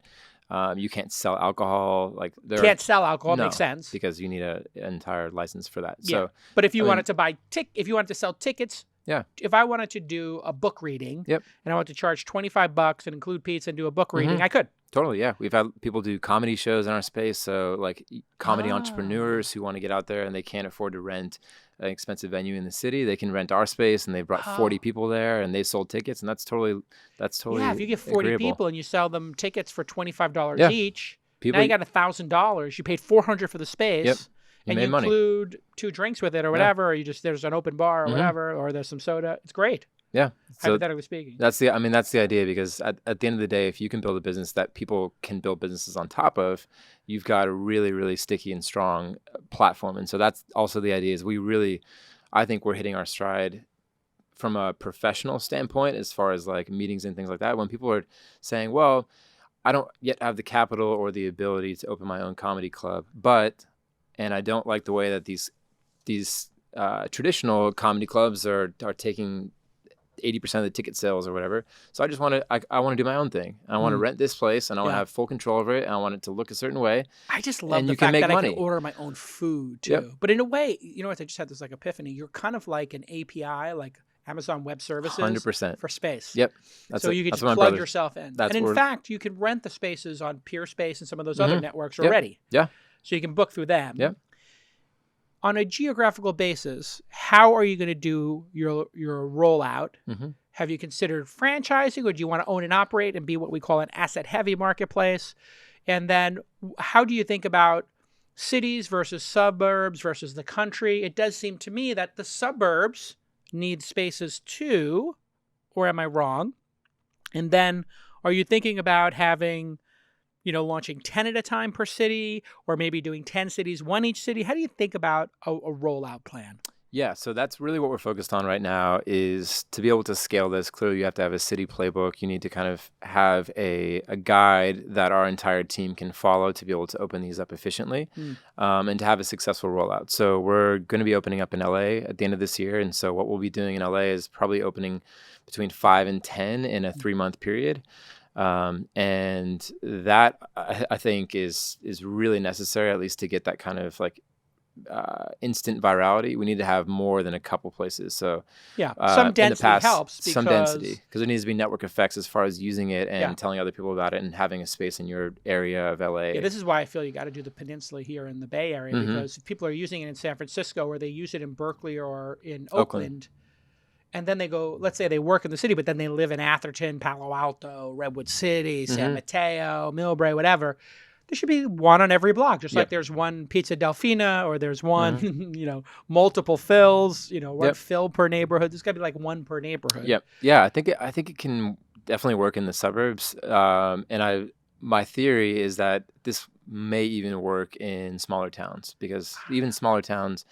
that. You can't sell alcohol. Like Can't sell alcohol, No, makes sense. because you need an entire license for that. Yeah. So But if you I mean- wanted to if you wanted to sell tickets, Yeah. if I wanted to do a book reading, Yep. and I wanted to charge $25 and include pizza and do a book reading, I could. totally, yeah, we've had people do comedy shows in our space. So like comedy Ah. entrepreneurs who want to get out there and they can't afford to rent an expensive venue in the city, they can rent our space, and they've brought 40 Oh. people there, and they sold tickets, and that's totally Yeah, if you get 40 agreeable. people and you sell them tickets for $25 Yeah. each, People, now you got $1,000. You paid $400 for the space. Yep. You And made you money. include 2 drinks with it or whatever, or there's an open bar or Mhm. whatever, or there's some soda. It's great, Yeah. So hypothetically speaking. that's the idea, because at the end of the day, if you can build a business that people can build businesses on top of, you've got a really, really sticky and strong platform. And so that's also the idea, is I think we're hitting our stride from a professional standpoint, as far as like meetings and things like that. When people are saying, well, I don't yet have the capital or the ability to open my own comedy club, and I don't like the way that these traditional comedy clubs are taking 80% of the ticket sales or whatever. So I just want to, I want to do my own thing. I want to rent this place, and I want to Yeah. have full control over it, and I want it to look a certain way. I just love and the you can fact make that I money. can order my own food too. Yep. But in a way, you know what? I just had this like epiphany. You're kind of like an API, like Amazon Web Services 100%. for space. Yep. So you can that's just what my plug brother- yourself in. that's And in where- fact, you can rent the spaces on PeerSpace and some of those other networks Yep. already. Yeah. So you can book through them. Yep. On a geographical basis, how are you going to do your rollout? Mhm. Have you considered franchising, or do you want to own and operate and be what we call an asset-heavy marketplace? And then how do you think about cities versus suburbs versus the country? It does seem to me that the suburbs need spaces too, or am I wrong? And then are you thinking about having, launching 10 at a time per city, or maybe doing 10 cities, one each city? How do you think about a rollout plan? Yeah, so that's really what we're focused on right now is to be able to scale this. Clearly, you have to have a city playbook. You need to kind of have a guide that our entire team can follow to be able to open these up efficiently and to have a successful rollout. So we're going to be opening up in LA at the end of this year. And so what we'll be doing in LA is probably opening between 5 and 10 in a 3-month period. And that I think is really necessary, at least to get that kind of like instant virality. We need to have more than a couple places. So yeah, some density helps some density, because there needs to be network effects as far as using it and telling other people about it and having a space in your area of LA. Yeah, this is why I feel you got to do the peninsula here in the Bay Area, because if people are using it in San Francisco or they use it in Berkeley or in Oakland, and then they go, let's say they work in the city, but then they live in Atherton, Palo Alto, Redwood City, San Mateo, Millbrae, whatever. There should be one on every block, just like there's one Pizza Delfina, or there's one, multiple Phils, one Phil per neighborhood. There's got to be like one per neighborhood. Yep. Yeah, I think it can definitely work in the suburbs. And my theory is that this may even work in smaller towns, because even smaller towns,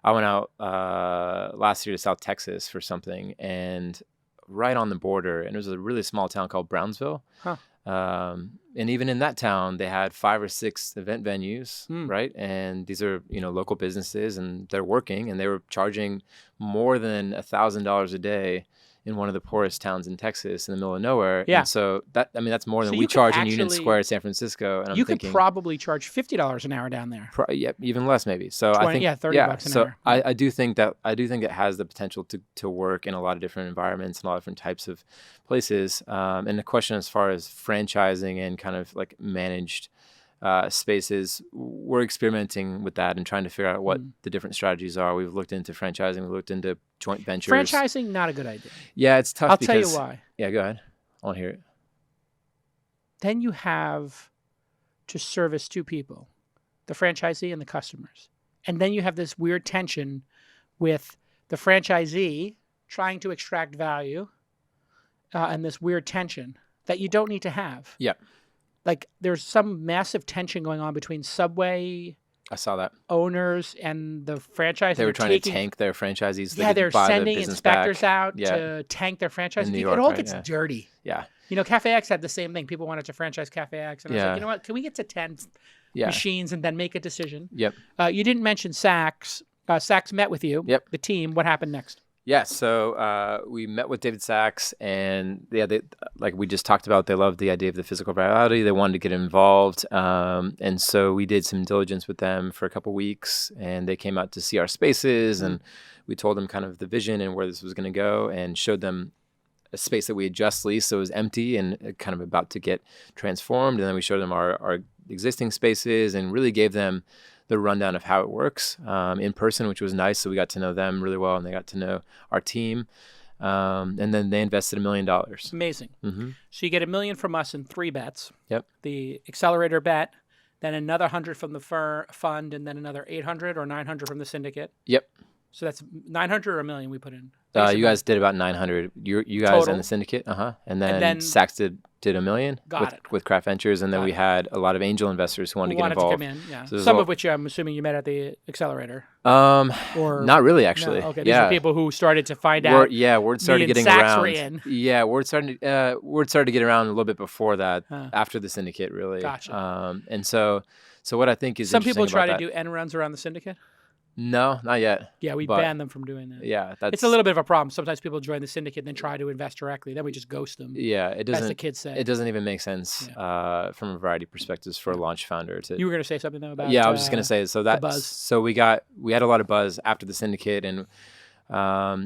I went out last year to South Texas for something, and right on the border, and it was a really small town called Brownsville. Huh. And even in that town, they had 5 or 6 event venues, right? And these are, local businesses, and they're working, and they were charging more than $1,000 a day in one of the poorest towns in Texas in the middle of nowhere. Yeah. And so that's more than we charge in Union Square, San Francisco. And you could probably charge $50 an hour down there. Even less maybe. So 20, I think $30 an hour. I do think it has the potential to work in a lot of different environments and a lot of different types of places. And the question as far as franchising and kind of like managed spaces, we're experimenting with that and trying to figure out what the different strategies are. We've looked into franchising. We've looked into joint ventures. Franchising, not a good idea. Yeah, it's tough. I'll tell you why. Yeah, go ahead. I want to hear it. Then you have to service 2 people, the franchisee and the customers. And then you have this weird tension with the franchisee trying to extract value and this weird tension that you don't need to have. Yeah. Like there's some massive tension going on between Subway I saw that owners and the franchise. They were trying to tank their franchisees. Yeah, they're sending inspectors out to tank their franchise. It all gets dirty. Yeah. Cafe X had the same thing. People wanted to franchise Cafe X. And I was like, you know what? Can we get to 10 machines and then make a decision? Yep. You didn't mention Saks. Saks met with you, the team. What happened next? Yeah, so we met with David Sachs, and they, like we just talked about, they loved the idea of the physical virality. They wanted to get involved, and so we did some diligence with them for a couple weeks, and they came out to see our spaces, and we told them kind of the vision and where this was going to go, and showed them a space that we had just leased, so it was empty and kind of about to get transformed, and then we showed them our existing spaces and really gave them the rundown of how it works in person, which was nice. So we got to know them really well, and they got to know our team. And then they invested $1 million. Amazing. So you get $1 million from us in 3 bets. Yep. The accelerator bet, then another 100 from the fund, and then another 800 or 900 from the syndicate. Yep. So that's 900 or $1 million we put in. You guys did about 900. You guys total. And the syndicate, and then Saks did $1 million with Craft Ventures, and then we had a lot of angel investors who wanted to get involved. To come in, yeah. So some of which I'm assuming you met at the accelerator. Or not really, actually. No, okay, these are people who started to find out. Word started getting around. Were in. Yeah, word started to get around a little bit before that, after the syndicate, really. Gotcha. And so what I think is some people try to do end runs around the syndicate. No, not yet. Yeah, we banned them from doing that. Yeah, it's a little bit of a problem. Sometimes people join the syndicate and then try to invest directly. Then we just ghost them. Yeah, it doesn't. As the kids say, it doesn't even make sense from a variety of perspectives for a launch founder to. You were going to say something though about. Yeah, I was just going to say buzz. So we had a lot of buzz after the syndicate, and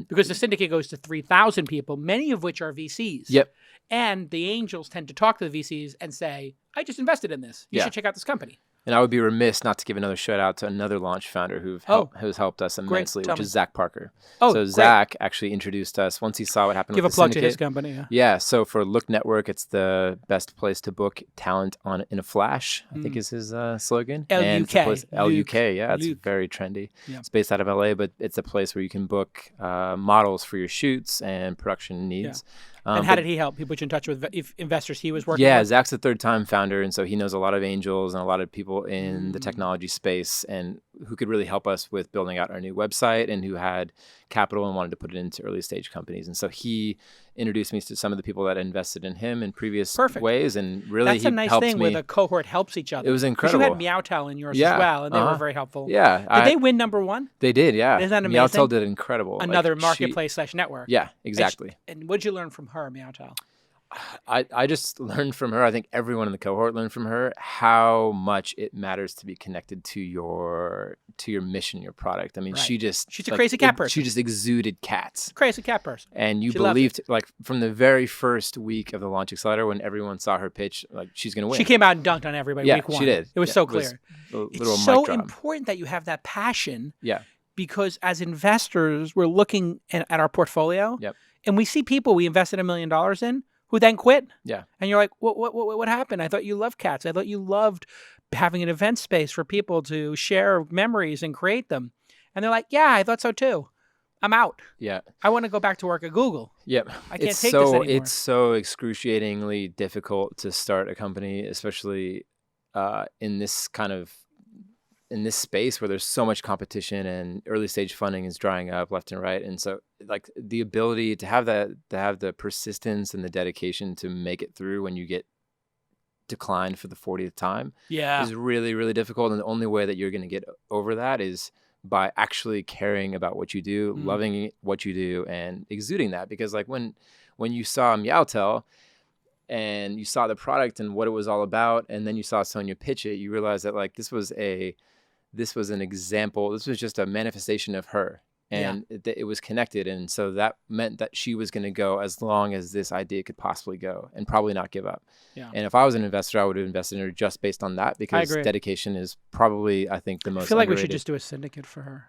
because the syndicate goes to 3,000 people, many of which are VCs. Yep. And the angels tend to talk to the VCs and say, "I just invested in this. You should check out this company." And I would be remiss not to give another shout out to another launch founder who's helped us immensely, which is Zach Parker. So Zach actually introduced us once he saw what happened with the syndicate. Give a plug to his company. Yeah. So for Look Network, it's the best place to book talent in a flash, I think is his slogan. LUK. LUK, yeah. It's very trendy. Yeah. It's based out of LA, but it's a place where you can book models for your shoots and production needs. Yeah. And how did he help? He put you in touch with investors he was working with? Yeah, Zach's a third-time founder, and so he knows a lot of angels and a lot of people in the technology space. And who could really help us with building out our new website and who had capital and wanted to put it into early stage companies. And so he introduced me to some of the people that invested in him in previous ways, and really That's a nice thing where the cohort helps each other. It was incredible. You had Meowtel in yours as well, and they were very helpful. Yeah. Did they win #1? They did, yeah. Isn't that amazing? Meowtel did incredible. Another marketplace / network. Yeah, exactly. And what'd you learn from her, Meowtel? I just learned from her. I think everyone in the cohort learned from her how much it matters to be connected to your mission, your product. I mean, she's a crazy cat person. She just exuded cats. Crazy cat person. And you believed, like, from the very first week of the Launch Accelerator, when everyone saw her pitch, like, she's going to win. She came out and dunked on everybody week 1. She did. It was so clear. It's so important that you have that passion. Yeah. Because as investors, we're looking at our portfolio, and we see people we invested $1 million in who then quit. Yeah. And you're like, what happened? I thought you loved cats. I thought you loved having an event space for people to share memories and create them. And they're like, yeah, I thought so too. I'm out. Yeah. I want to go back to work at Google. Yep. I can't take this anymore. It's so excruciatingly difficult to start a company, especially in this space where there's so much competition and early stage funding is drying up left and right. And so, like, the ability to have the persistence and the dedication to make it through when you get declined for the 40th time is really, really difficult. And the only way that you're going to get over that is by actually caring about what you do, loving what you do, and exuding that. Because, like, when you saw Meowtel and you saw the product and what it was all about, and then you saw Sonia pitch it, you realized that, like, this was an example. This was just a manifestation of her, and it was connected. And so that meant that she was going to go as long as this idea could possibly go, and probably not give up. Yeah. And if I was an investor, I would have invested in her just based on that, because dedication is probably, I think, the most. I feel like underrated. We should just do a syndicate for her.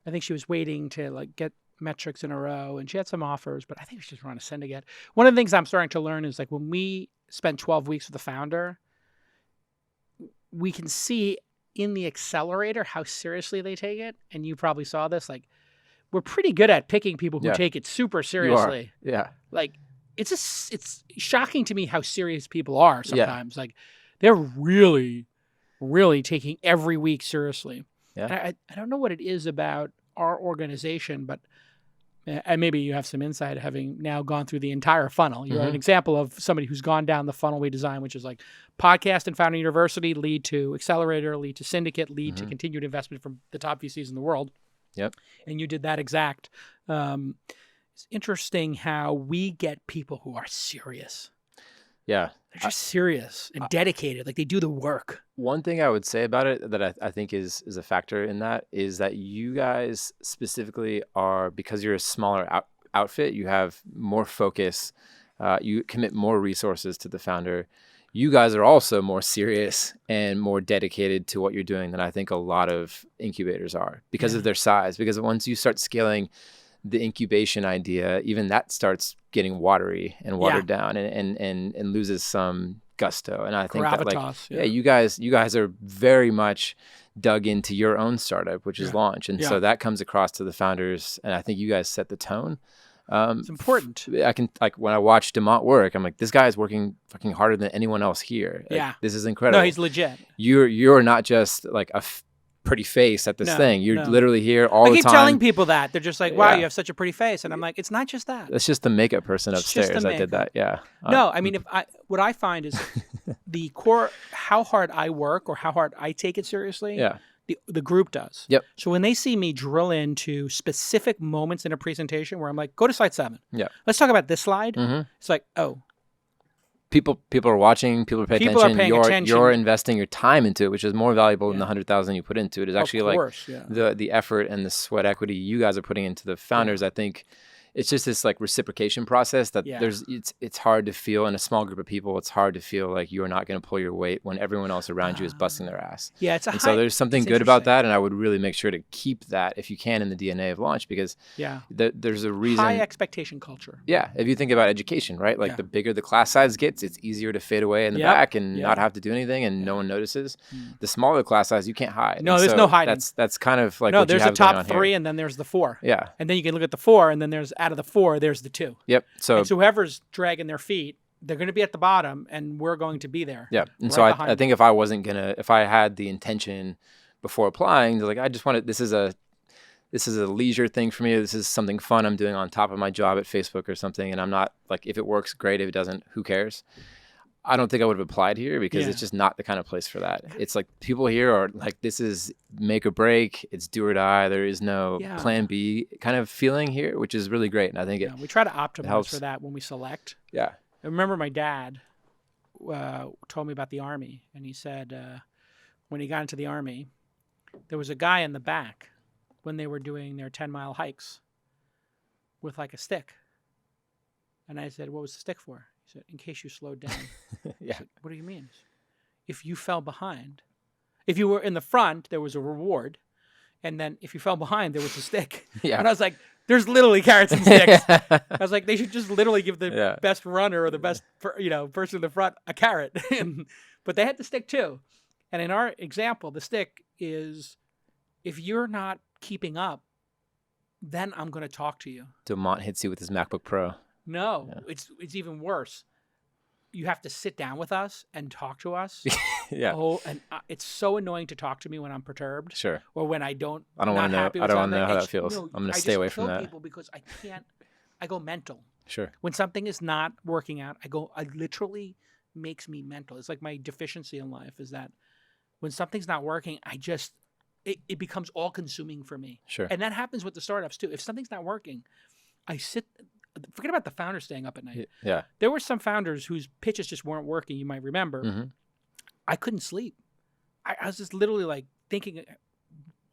I think she was waiting to, like, get metrics in a row, and she had some offers, but I think we should just run a syndicate. One of the things I'm starting to learn is, like, when we spend 12 weeks with the founder, we can see in the accelerator how seriously they take it. And you probably saw this. Like, we're pretty good at picking people who take it super seriously. Yeah. Like, it's shocking to me how serious people are sometimes. Like, they're really, really taking every week seriously. Yeah. I don't know what it is about our organization, but and maybe you have some insight having now gone through the entire funnel. You're an example of somebody who's gone down the funnel we designed, which is like podcast and founder university, lead to accelerator, lead to syndicate, lead to continued investment from the top VCs in the world. Yep. And you did that exact. It's interesting how we get people who are serious. Yeah. They're just serious and dedicated. Like, they do the work. One thing I would say about it that I think is a factor in that is that you guys specifically are, because you're a smaller outfit, you have more focus, you commit more resources to the founder. You guys are also more serious and more dedicated to what you're doing than I think a lot of incubators are, because of their size. Because once you start scaling the incubation idea, even that starts getting watery and watered down and loses some gusto. And I think gravitas, that, like, you guys are very much dug into your own startup, which is Launch. And so that comes across to the founders. And I think you guys set the tone. It's important. I can, like, when I watch Demont work, I'm like, this guy is working fucking harder than anyone else here. Like, this is incredible. No, he's legit. You're not just like a pretty face at this thing. You're literally here all the time. I keep telling people that. They're just like, wow, you have such a pretty face. And I'm like, it's not just that. It's just the makeup person upstairs. I did that. Yeah. No, I mean, what I find is the core, how hard I work or how hard I take it seriously. Yeah. The group does. Yep. So when they see me drill into specific moments in a presentation where I'm like, go to slide 7. Yeah. Let's talk about this slide. It's like, oh. People are watching. People are paying attention. You're investing your time into it, which is more valuable than the 100,000 you put into it. It's actually the effort and the sweat equity you guys are putting into the founders. I think it's just this, like, reciprocation process that it's hard to feel in a small group of people. It's hard to feel like you're not going to pull your weight when everyone else around you is busting their ass. Yeah, so there's something good about that, and I would really make sure to keep that if you can in the DNA of Launch, because there's a reason. High expectation culture. Yeah, if you think about education, right? Like, the bigger the class size gets, it's easier to fade away in the back and not have to do anything, and no one notices. The smaller the class size, you can't hide. No, there's no hiding. That's kind of like what you have going on here. There's the top 3, and then there's the 4. Yeah, and then you can look at the 4, and then there's out of the 4, there's the 2. Yep. So whoever's dragging their feet, they're going to be at the bottom, and we're going to be there. Yeah. And so I think if I had the intention before applying, they're like, I just want to, this is a leisure thing for me. This is something fun I'm doing on top of my job at Facebook or something. And I'm not like, if it works, great. If it doesn't, who cares? I don't think I would have applied here because it's just not the kind of place for that. It's like people here are like, this is make or break. It's do or die. There is no plan B kind of feeling here, which is really great. And I think we try to optimize helps. for that when we select. Yeah. I remember my dad told me about the Army, and he said when he got into the Army, there was a guy in the back when they were doing their 10-mile hikes with like a stick. And I said, what was the stick for? He said, in case you slowed down. Yeah. I said, what do you mean? If you fell behind, if you were in the front, there was a reward. And then if you fell behind, there was a stick. Yeah. And I was like, there's literally carrots and sticks. I was like, they should just literally give the best runner or the best, person in the front a carrot. But they had the stick too. And in our example, the stick is, if you're not keeping up, then I'm going to talk to you. Demont hits you with his MacBook Pro. No, it's even worse. You have to sit down with us and talk to us. Yeah. Oh, and it's so annoying to talk to me when I'm perturbed. Sure. Or when I don't want to know. I don't want to know how that feels. I'm going to stay away from that. I just kill people because I can't. I go mental. Sure. When something is not working out, I literally makes me mental. It's like my deficiency in life is that when something's not working, it becomes all consuming for me. Sure. And that happens with the startups too. If something's not working, forget about the founders staying up at night. Yeah. There were some founders whose pitches just weren't working, you might remember. Mm-hmm. I couldn't sleep. I was just literally like thinking,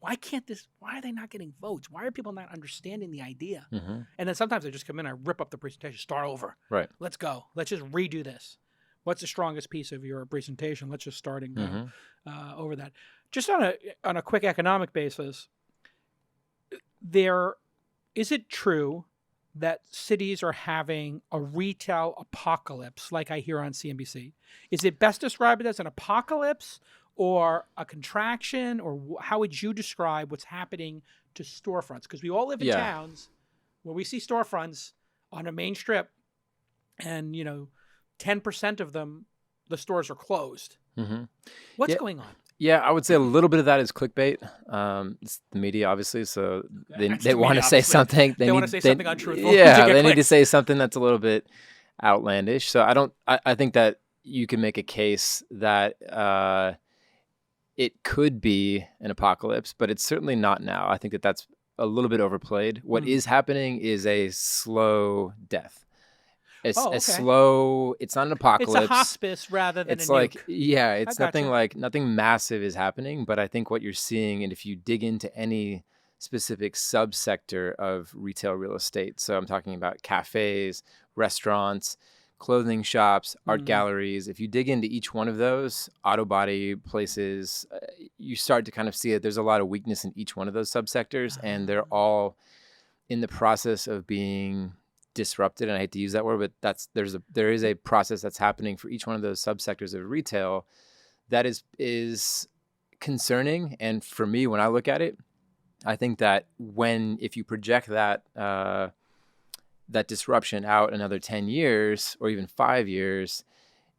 why are they not getting votes? Why are people not understanding the idea? Mm-hmm. And then sometimes I just come in, I rip up the presentation, start over. Right. Let's go. Let's just redo this. What's the strongest piece of your presentation? Let's just start and go over that. Just on a quick economic basis, is it true that cities are having a retail apocalypse like I hear on CNBC? Is it best described as an apocalypse or a contraction, or how would you describe what's happening to storefronts? Because we all live in towns where we see storefronts on a main strip and, 10% of them, the stores are closed. Mm-hmm. What's going on? Yeah, I would say a little bit of that is clickbait. It's the media, obviously, so they want to say something. They want to say something untruthful. Yeah, they need to say something that's a little bit outlandish. So I think that you can make a case that it could be an apocalypse, but it's certainly not now. I think that that's a little bit overplayed. What is happening is a slow death. It's slow. It's not an apocalypse. It's a hospice rather than it's a nuke. It's nothing massive is happening. But I think what you're seeing, and if you dig into any specific subsector of retail real estate, so I'm talking about cafes, restaurants, clothing shops, art galleries. If you dig into each one of those, auto body places, you start to kind of see that there's a lot of weakness in each one of those subsectors, and they're all in the process of being disrupted. And I hate to use that word, but there is a process that's happening for each one of those subsectors of retail that is concerning. And for me, when I look at it, I think that if you project that disruption out another 10 years or even 5 years,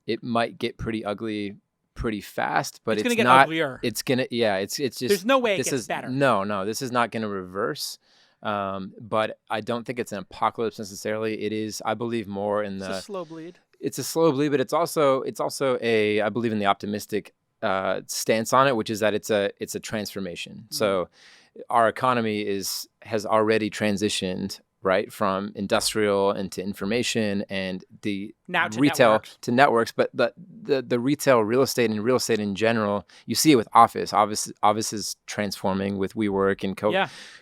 it might get pretty ugly pretty fast, but it's going to get uglier. It's going to, it's just, there's no way it gets better. No, this is not going to reverse. But I don't think it's an apocalypse necessarily. It is, I believe, more in It's a slow bleed. It's a slow bleed, but it's also I believe in the optimistic stance on it, which is that it's a transformation. Mm-hmm. So our economy has already transitioned, right, from industrial into information and the retail to networks. But the retail real estate and real estate in general, you see it with office. Office is transforming with WeWork and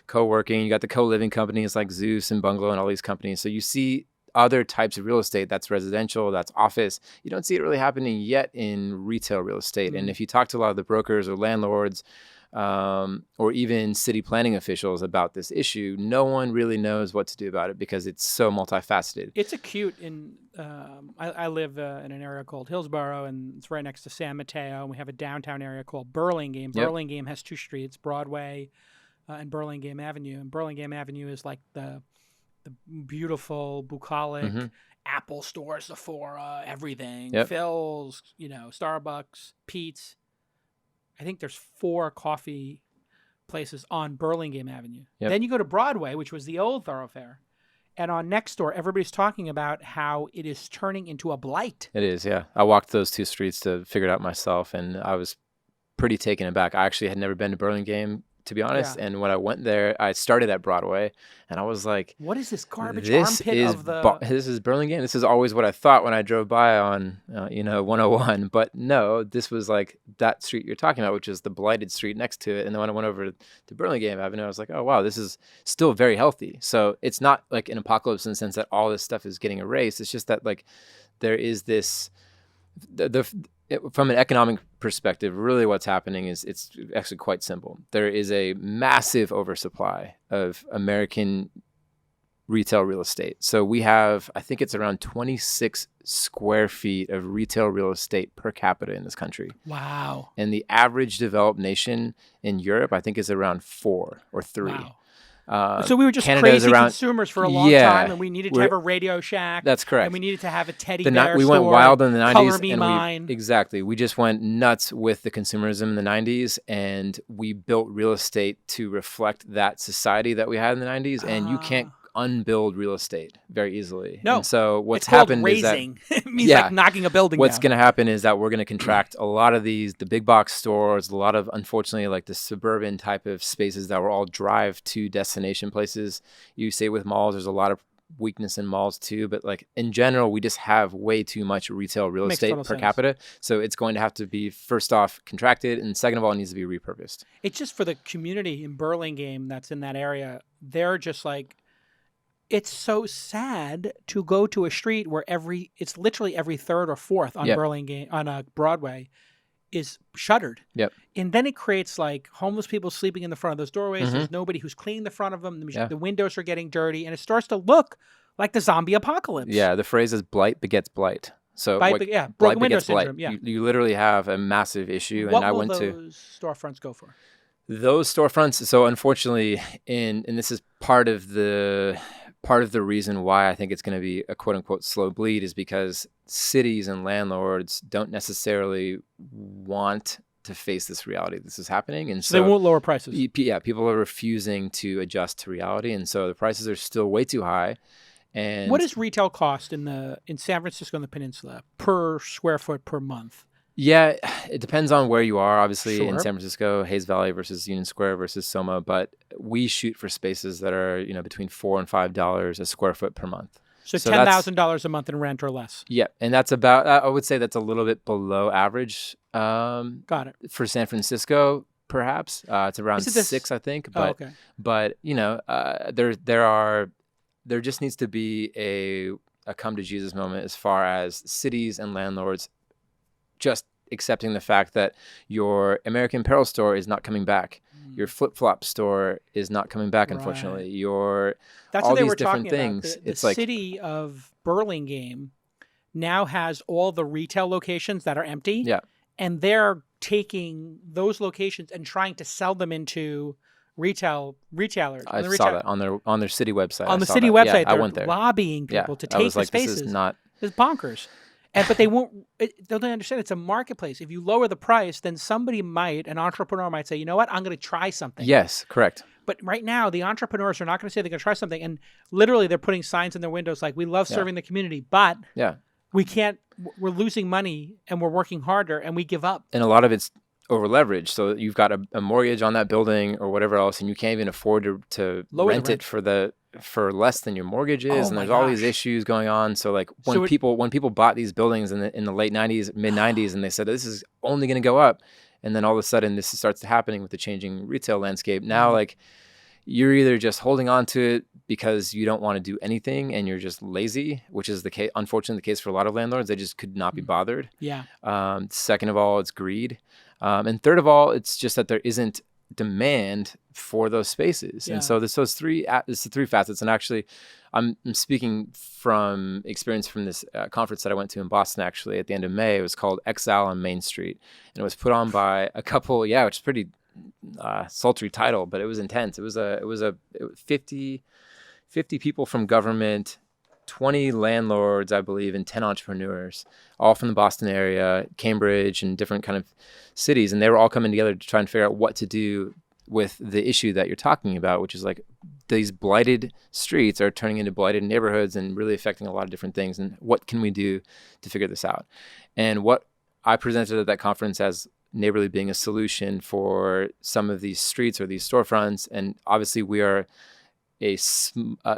co-working. You got the co-living companies like Zeus and Bungalow and all these companies. So you see other types of real estate that's residential, that's office. You don't see it really happening yet in retail real estate. Mm-hmm. And if you talk to a lot of the brokers or landlords, or even city planning officials about this issue, no one really knows what to do about it because it's so multifaceted. It's acute. I live in an area called Hillsborough, and it's right next to San Mateo, and we have a downtown area called Burlingame. Yep. Burlingame has two streets, Broadway and Burlingame Avenue. And Burlingame Avenue is like the beautiful, bucolic Apple store, Sephora, everything, Phil's, Starbucks, Pete's. I think there's 4 coffee places on Burlingame Avenue. Yep. Then you go to Broadway, which was the old thoroughfare. And on next door, everybody's talking about how it is turning into a blight. It is, yeah. I walked those 2 streets to figure it out myself, and I was pretty taken aback. I actually had never been to Burlingame, to be honest. Yeah. And when I went there, I started at Broadway, and I was like, What is this garbage this armpit is of the... this is Burlingame. This is always what I thought when I drove by on 101. But no, this was like that street you're talking about, which is the blighted street next to it. And then when I went over to Burlingame Avenue, I was like, oh wow, this is still very healthy. So it's not like an apocalypse in the sense that all this stuff is getting erased. It's just that like there is this from an economic perspective, really what's happening is it's actually quite simple. There is a massive oversupply of American retail real estate. So we have, I think it's around 26 square feet of retail real estate per capita in this country. Wow. And the average developed nation in Europe, I think, is around 4 or 3. Wow. So we were just Canada's crazy around, consumers for a long time, and we needed to have a Radio Shack. That's correct. And we needed to have a teddy bear we store. went wild in the 90s. Color Me Mine. Exactly. We just went nuts with the consumerism in the 90s, and we built real estate to reflect that society that we had in the 90s, and you can't unbuild real estate very easily. No. And so what's it's called happened raising. is that it means like knocking a building what's down. going to happen is that we're going to contract a lot of the big box stores, a lot of, unfortunately, like the suburban type of spaces that were all drive to destination places. You say with malls, there's a lot of weakness in malls too, but like in general, we just have way too much retail real estate per capita. So it's going to have to be, first off, contracted, and second of all, it needs to be repurposed. It's just for the community in Burlingame that's in that area. They're just like, it's so sad to go to a street where it's literally every third or fourth on Burlingame, on Broadway, is shuttered. Yep. And then it creates like homeless people sleeping in the front of those doorways. Mm-hmm. There's nobody who's cleaning the front of them. The windows are getting dirty, and it starts to look like the zombie apocalypse. Yeah, the phrase is blight begets blight. So broken window syndrome. Yeah, you literally have a massive issue. What and I will went those storefronts go for? Those storefronts. So unfortunately, and this is part of the reason why I think it's going to be a quote unquote slow bleed is because cities and landlords don't necessarily want to face this reality. This is happening. And so they won't lower prices. Yeah. People are refusing to adjust to reality. And so the prices are still way too high. And what does retail cost in San Francisco and the Peninsula per square foot per month? Yeah, it depends on where you are. Obviously, Sure. In San Francisco, Hayes Valley versus Union Square versus Soma, but we shoot for spaces that are between $4 and $5 a square foot per month. So $10,000 a month in rent or less. Yeah, and that's about. I would say that's a little bit below average. Got it. For San Francisco, perhaps it's around 6, I think. But okay. But there just needs to be a come to Jesus moment as far as cities and landlords just accepting the fact that your American Apparel store is not coming back. Your flip-flop store is not coming back, unfortunately. That's all what they these were different talking things. About. The it's like city of Burlingame now has all the retail locations that are empty. Yeah. And they're taking those locations and trying to sell them into retailers. I saw that on their city website. On the city website, I went there. Lobbying people to take the spaces. This is not. It's bonkers. But they won't. Don't they understand? It's a marketplace. If you lower the price, then an entrepreneur might say, you know what, I'm going to try something. Yes, correct. But right now, the entrepreneurs are not going to say they're going to try something, and literally they're putting signs in their windows like, "We love serving the community, but we can't. We're losing money, and we're working harder, and we give up." And a lot of it's over leveraged. So you've got a mortgage on that building or whatever else, and you can't even afford to rent it for less than your mortgage is, and there's all these issues going on. So like when people bought these buildings in the late 90s, mid 90s, and they said this is only going to go up, and then all of a sudden this starts happening with the changing retail landscape. Now like you're either just holding on to it because you don't want to do anything and you're just lazy, which is unfortunately the case for a lot of landlords. They just could not be bothered. Yeah. Second of all, it's greed. And third of all, it's just that there isn't demand for those spaces. And so it's the 3 facets. And actually, I'm speaking from experience from this conference that I went to in Boston, actually, at the end of May. It was called Exile on Main Street. And it was put on by a couple, which is pretty sultry title, but it was intense. It was 50 people from government, 20 landlords, I believe, and 10 entrepreneurs, all from the Boston area, Cambridge, and different kind of cities. And they were all coming together to try and figure out what to do with the issue that you're talking about, which is like these blighted streets are turning into blighted neighborhoods and really affecting a lot of different things. And what can we do to figure this out? And what I presented at that conference as Neighborly being a solution for some of these streets or these storefronts. And obviously we are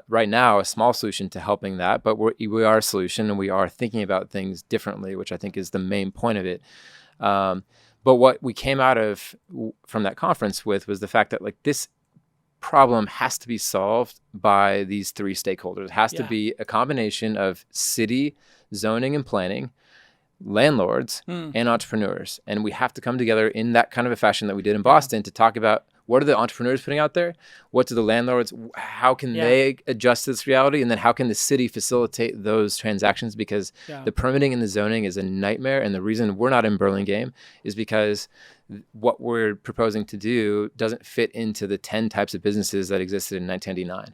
right now a small solution to helping that, but we are a solution, and we are thinking about things differently, which I think is the main point of it. But what we came out of from that conference with was the fact that like this problem has to be solved by these three stakeholders. It has to be a combination of city, zoning, and planning, landlords, and entrepreneurs. And we have to come together in that kind of a fashion that we did in Boston to talk about what are the entrepreneurs putting out there? What do the landlords, how can they adjust to this reality? And then how can the city facilitate those transactions? Because the permitting and the zoning is a nightmare. And the reason we're not in Burlingame is because what we're proposing to do doesn't fit into the 10 types of businesses that existed in 1999.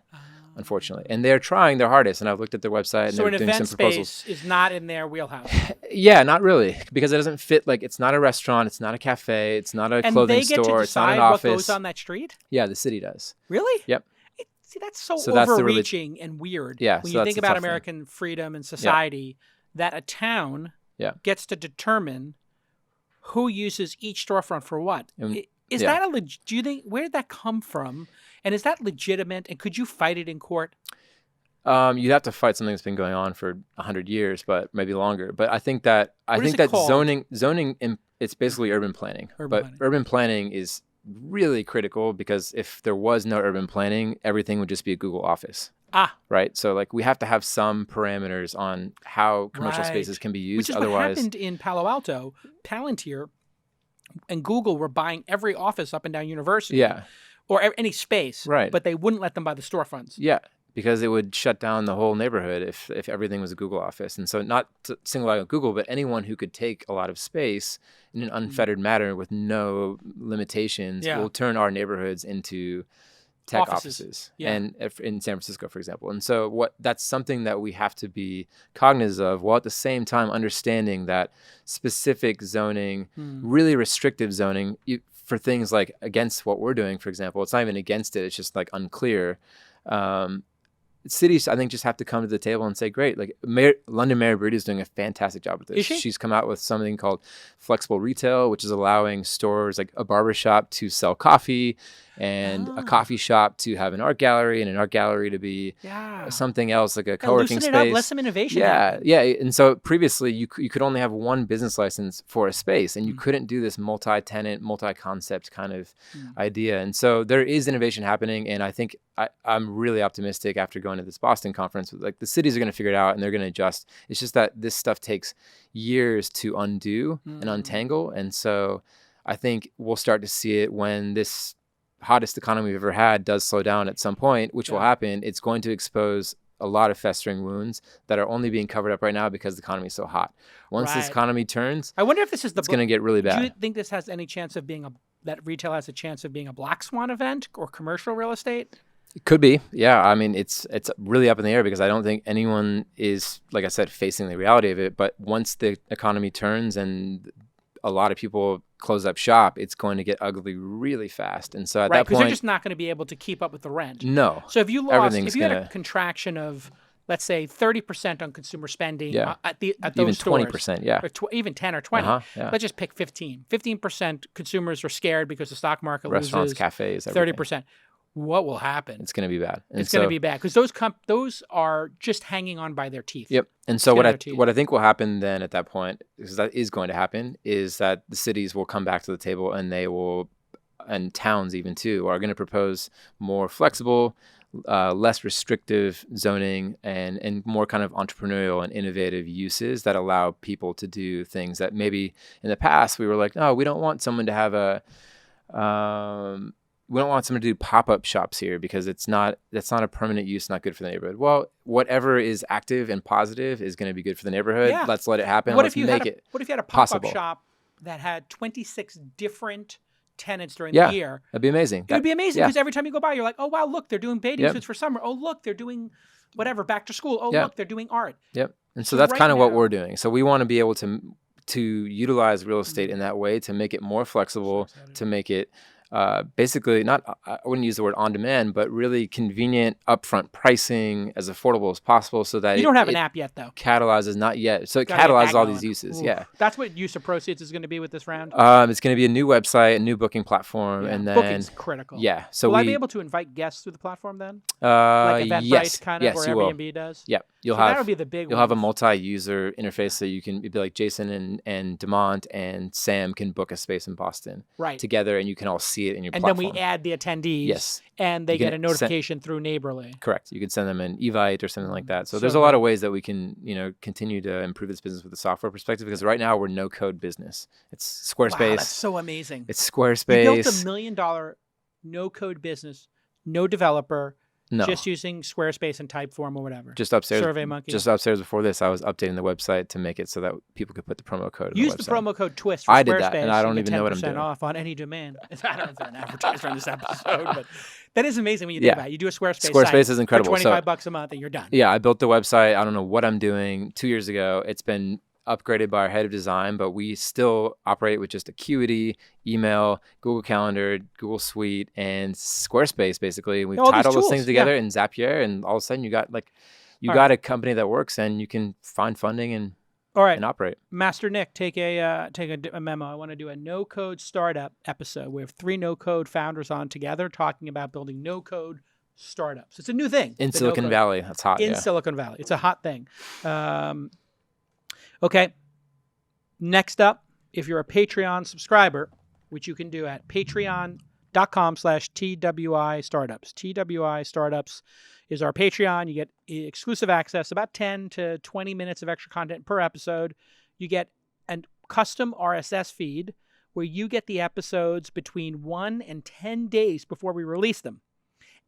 Unfortunately. And they're trying their hardest. And I've looked at their website and they're doing some proposals. So an event space is not in their wheelhouse. Yeah, not really. Because it doesn't fit, like, it's not a restaurant, it's not a cafe, it's not a clothing store, it's not an office. And they get to decide what goes on that street? Yeah, the city does. Really? Yep. See, that's so overreaching and weird. Yeah, when you think about American freedom and society, that a town gets to determine who uses each storefront for what. Is that do you think, where did that come from? And is that legitimate? And could you fight it in court? You'd have to fight something that's been going on for 100 years, but maybe longer. But I think that zoning, it's basically urban planning. Urban planning is really critical, because if there was no urban planning, everything would just be a Google office. Right. So like we have to have some parameters on how commercial spaces can be used. Which is what happened in Palo Alto. Palantir and Google were buying every office up and down University. Yeah. Or any space. Right. But they wouldn't let them buy the storefronts. Yeah. Because it would shut down the whole neighborhood if everything was a Google office. And so not to single out Google, but anyone who could take a lot of space in an unfettered manner with no limitations will turn our neighborhoods into tech offices. And in San Francisco, for example. And so that's something that we have to be cognizant of, while at the same time understanding that specific zoning, really restrictive zoning, for things like against what we're doing, for example, it's not even against it, it's just like unclear. Cities, I think, just have to come to the table and say, great, like London Mayor Breed is doing a fantastic job with this. Is she? She's come out with something called flexible retail, which is allowing stores like a barbershop to sell coffee, and a coffee shop to have an art gallery, and an art gallery to be something else, like a co-working space. Let some innovation happen. And so previously you could only have one business license for a space, and you couldn't do this multi-tenant, multi-concept kind of idea. And so there is innovation happening, and I think I'm really optimistic after going to this Boston conference. Like, the cities are going to figure it out, and they're going to adjust. It's just that this stuff takes years to undo and untangle. And so I think we'll start to see it when this hottest economy we've ever had does slow down at some point, which will happen. It's going to expose a lot of festering wounds that are only being covered up right now because the economy is so hot. Once this economy turns, I wonder if this is it's going to get really bad. Do you think this has any chance of being that retail has a chance of being a black swan event or commercial real estate? It could be. Yeah. I mean, it's really up in the air, because I don't think anyone is, like I said, facing the reality of it. But once the economy turns and a lot of people close up shop, it's going to get ugly really fast. And so at that point, because they're just not going to be able to keep up with the rent. No. So if you had a contraction of, let's say, 30% on consumer spending at those even stores, 20%, or even 10 or 20, let's just pick 15. 15% consumers are scared because the stock market restaurants, loses cafes, 30%. What will happen? It's going to be bad. It's going to be bad, because those are just hanging on by their teeth. Yep. And so what I think will happen then at that point, because that is going to happen, is that the cities will come back to the table, and they will, and towns even too, are going to propose more flexible, less restrictive zoning, and more kind of entrepreneurial and innovative uses that allow people to do things that maybe in the past we were like, oh, we don't want someone to have we don't want someone to do pop-up shops here, because that's not a permanent use, not good for the neighborhood. Well, whatever is active and positive is going to be good for the neighborhood. Yeah. Let's let it happen. What Let's if you make it What if you had a possible. pop-up shop that had 26 different tenants during the year? That'd be amazing. It would be amazing, because every time you go by, you're like, oh, wow, look, they're doing bathing suits for summer. Oh, look, they're doing whatever, back to school. Oh, Yeah. look, they're doing art. Yep. And so So that's right kind of what now- we're doing. So we want to be able to utilize real estate in that way, to make it more flexible, excited. to make it basically not, I wouldn't use the word on demand, but really convenient upfront pricing, as affordable as possible, so that You don't have it an app yet, though. catalyzes, not yet. So it Gotta get catalyzes that all going. these uses. Oof. Yeah. That's what use of proceeds is going to be with this round. It's going to be a new website, a new booking platform, Yeah. and then Booking's critical. yeah. So will I we be able to invite guests through the platform then? Like Eventbrite yes, kind of, yes, or you will. Airbnb does? Yep. You'll So have that'll be the big You'll one. have a multi-user interface, so you can be like Jason and Demont and Sam can book a space in Boston Right. together, and you can all see it in your And platform. then we add the attendees. Yes. And they You get can a notification through Neighborly. Correct. You can send them an Evite or something like that. So So there's a lot good. of ways that we can, continue to improve this business with the software perspective, because right now we're no code business. It's Squarespace. Wow, that's so amazing. It's You built a Squarespace. $1 million no-code business, no developer, No. just using Squarespace and Typeform or whatever. Just upstairs. SurveyMonkey. Just upstairs before this, I was updating the website to make it so that people could put the promo code in Use the the website. promo code TWIST for I Squarespace. did that, and I don't get even know what I'm 10% doing. off on any domain. I don't know if it's an advertiser in this episode, but that is amazing when you think Yeah. about it. You do a Squarespace Squarespace site is incredible. for So- $25 a month and you're done. Yeah, I built the website. I don't know what I'm doing 2 years ago. It's been upgraded by our head of design, but we still operate with just Acuity, email, Google Calendar, Google Suite, and Squarespace, basically. We've All tied these all those tools, things together in Zapier, and all of a sudden you got All got a company that works, and you can find funding and All right. operate. Master Nick, take a memo. I want to do a no-code startup episode. We have 3 no-code founders on together talking about building no-code startups. It's a new thing. In the Silicon no-code. Valley, that's hot. In Yeah. Silicon Valley. It's a hot thing. Okay. Next up, if you're a Patreon subscriber, which you can do at patreon.com/TWI startups. TWI startups is our Patreon. You get exclusive access, about 10 to 20 minutes of extra content per episode. You get a custom RSS feed where you get the episodes between 1 and 10 days before we release them.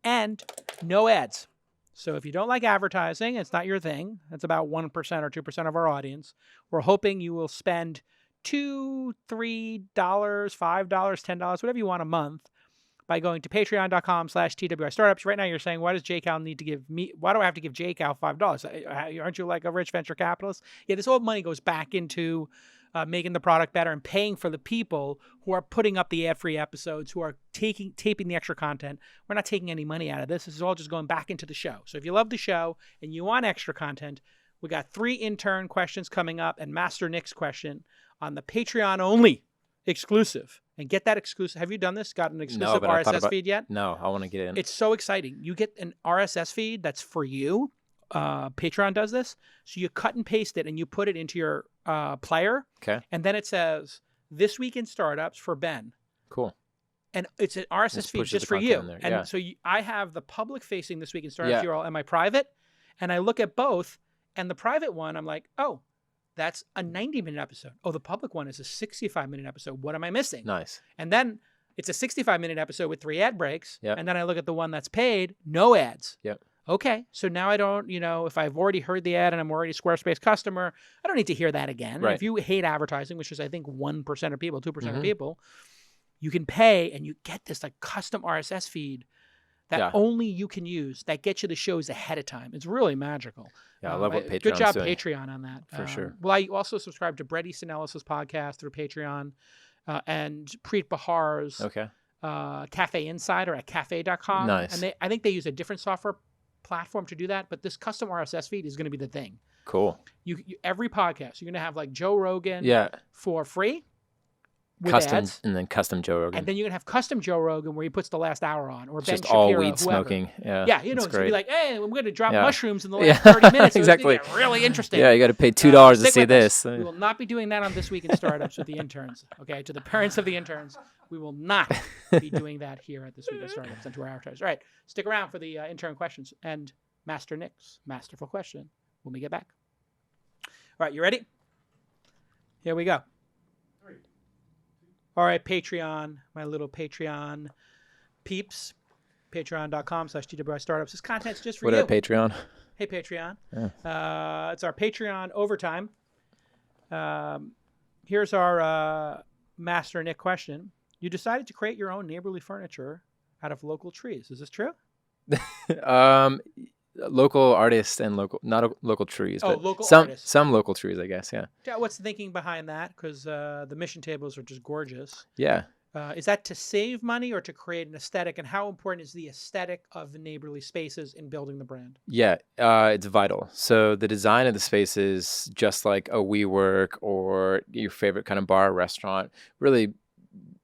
And no ads. So if you don't like advertising, it's not your thing. That's about 1% or 2% of our audience. We're hoping you will spend $2, $3, $5, $10, whatever you want a month by going to patreon.com/TWI startups. Right now you're saying, why does Jake Al need to give me, why do I have to give Jake Al $5? Aren't you like a rich venture capitalist? Yeah, this whole money goes back into making the product better and paying for the people who are putting up the ad-free episodes, who are taping the extra content. We're not taking any money out of this. This is all just going back into the show. So if you love the show and you want extra content, we got 3 intern questions coming up and Master Nick's question on the Patreon only exclusive. And get that exclusive. Have you done this? Got an exclusive but I thought RSS feed yet? No, I want to get in. It's so exciting. You get an RSS feed that's for you. Patreon does this. So you cut and paste it and you put it into your player. Okay. And then it says, This Week in Startups for Ben. Cool. And it's an RSS Just feed pushes just the for content you. in there, And yeah. so I have the public facing This Week in Startups Yeah. URL and my private. And I look at both. And the private one, I'm like, oh, that's a 90-minute episode. Oh, the public one is a 65-minute episode. What am I missing? Nice. And then it's a 65-minute episode with 3 ad breaks. Yep. And then I look at the one that's paid, no ads. Yep. Okay, so now I don't, if I've already heard the ad and I'm already a Squarespace customer, I don't need to hear that again. And Right. if you hate advertising, which is I think 1% of people, 2% of Mhm. people, you can pay and you get this like custom RSS feed that Yeah. only you can use that gets you the shows ahead of time. It's really magical. Yeah, I love what Patreon's Good job, doing. Patreon, on that. For sure. Well, I also subscribe to Brett Easton Ellis's podcast through Patreon and Preet Bahar's Okay. Cafe Insider at cafe.com. Nice. And I think they use a different software platform to do that, but this custom RSS feed is going to be the thing. Cool. You every podcast, you're going to have like Joe Rogan Yeah. for free with Custom ads. and then custom Joe Rogan. And then you're going to have custom Joe Rogan where he puts the last hour on, or It's Ben just Shapiro, all weed whoever. smoking. Yeah. Yeah, it's it's going to great. be like, hey, I'm going to drop Yeah. mushrooms in the Yeah. last 30 minutes. So Exactly. It's gonna get really interesting. Yeah, you got to pay $2 to Stick see with us. this. We will not be doing that on This Week in Startups with the interns. Okay, to the parents of the interns, we will not be doing that here at This Week in Startups and to our advertisers. All right, stick around for the intern questions and Master Nick's masterful question when we get back. All right, you ready? Here we go. All right, Patreon, my little Patreon peeps, patreon.com/TWI startups. This content's just for What you. up, Patreon? Hey, Patreon. Yeah. It's our Patreon overtime. Here's our Master Nick question. You decided to create your own neighborly furniture out of local trees. Is this true? local artists and local trees, but local some artists. some local trees, I guess. Yeah. Yeah, what's the thinking behind that? Because the mission tables are just gorgeous. Yeah. Is that to save money or to create an aesthetic? And how important is the aesthetic of the neighborly spaces in building the brand? Yeah, it's vital. So the design of the spaces, just like a WeWork or your favorite kind of bar or restaurant, really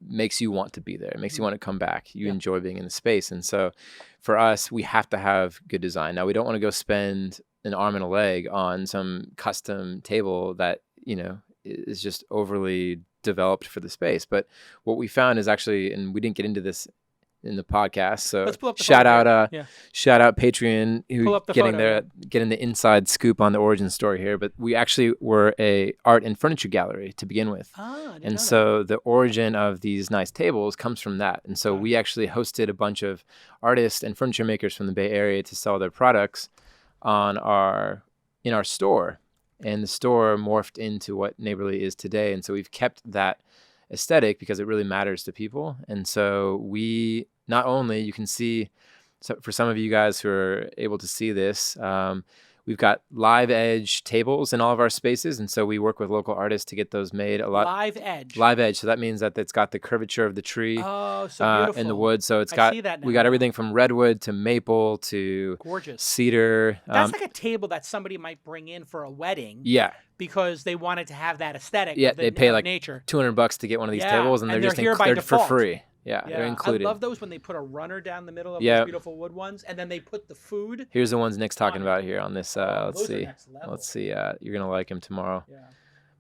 makes you want to be there. It makes you want to come back. You enjoy being in the space. And so for us, we have to have good design. Now, we don't want to go spend an arm and a leg on some custom table that, is just overly developed for the space. But what we found is actually, and we didn't get into this in the podcast, so Let's pull up the shout photo out here. shout out Patreon who Pull up the getting photo, getting the inside scoop on the origin story here. But we actually were a art and furniture gallery to begin with. I didn't And know so the origin of these nice tables comes from that. And so we actually hosted a bunch of artists and furniture makers from the Bay Area to sell their products in our store. And the store morphed into what Neighborly is today. And so we've kept that aesthetic because it really matters to people. And so we not only, you can see, so for some of you guys who are able to see this, we've got live edge tables in all of our spaces. And so we work with local artists to get those made a lot. Live edge. Live edge. So that means that it's got the curvature of the tree Oh, so beautiful. and the wood. So it's I got, see that now. we got everything from redwood to maple to Gorgeous. cedar. That's like a table that somebody might bring in for a wedding. Yeah. Because they wanted to have that aesthetic. Yeah, of they pay like nature. $200 to get one of these tables, and they're just here by included for default. free. Yeah, they're included. I love those when they put a runner down the middle of those beautiful wood ones, and then they put the food. Here's the ones Nick's talking about here on this. Let's those see. are next level. Let's see. You're gonna like them tomorrow. Yeah.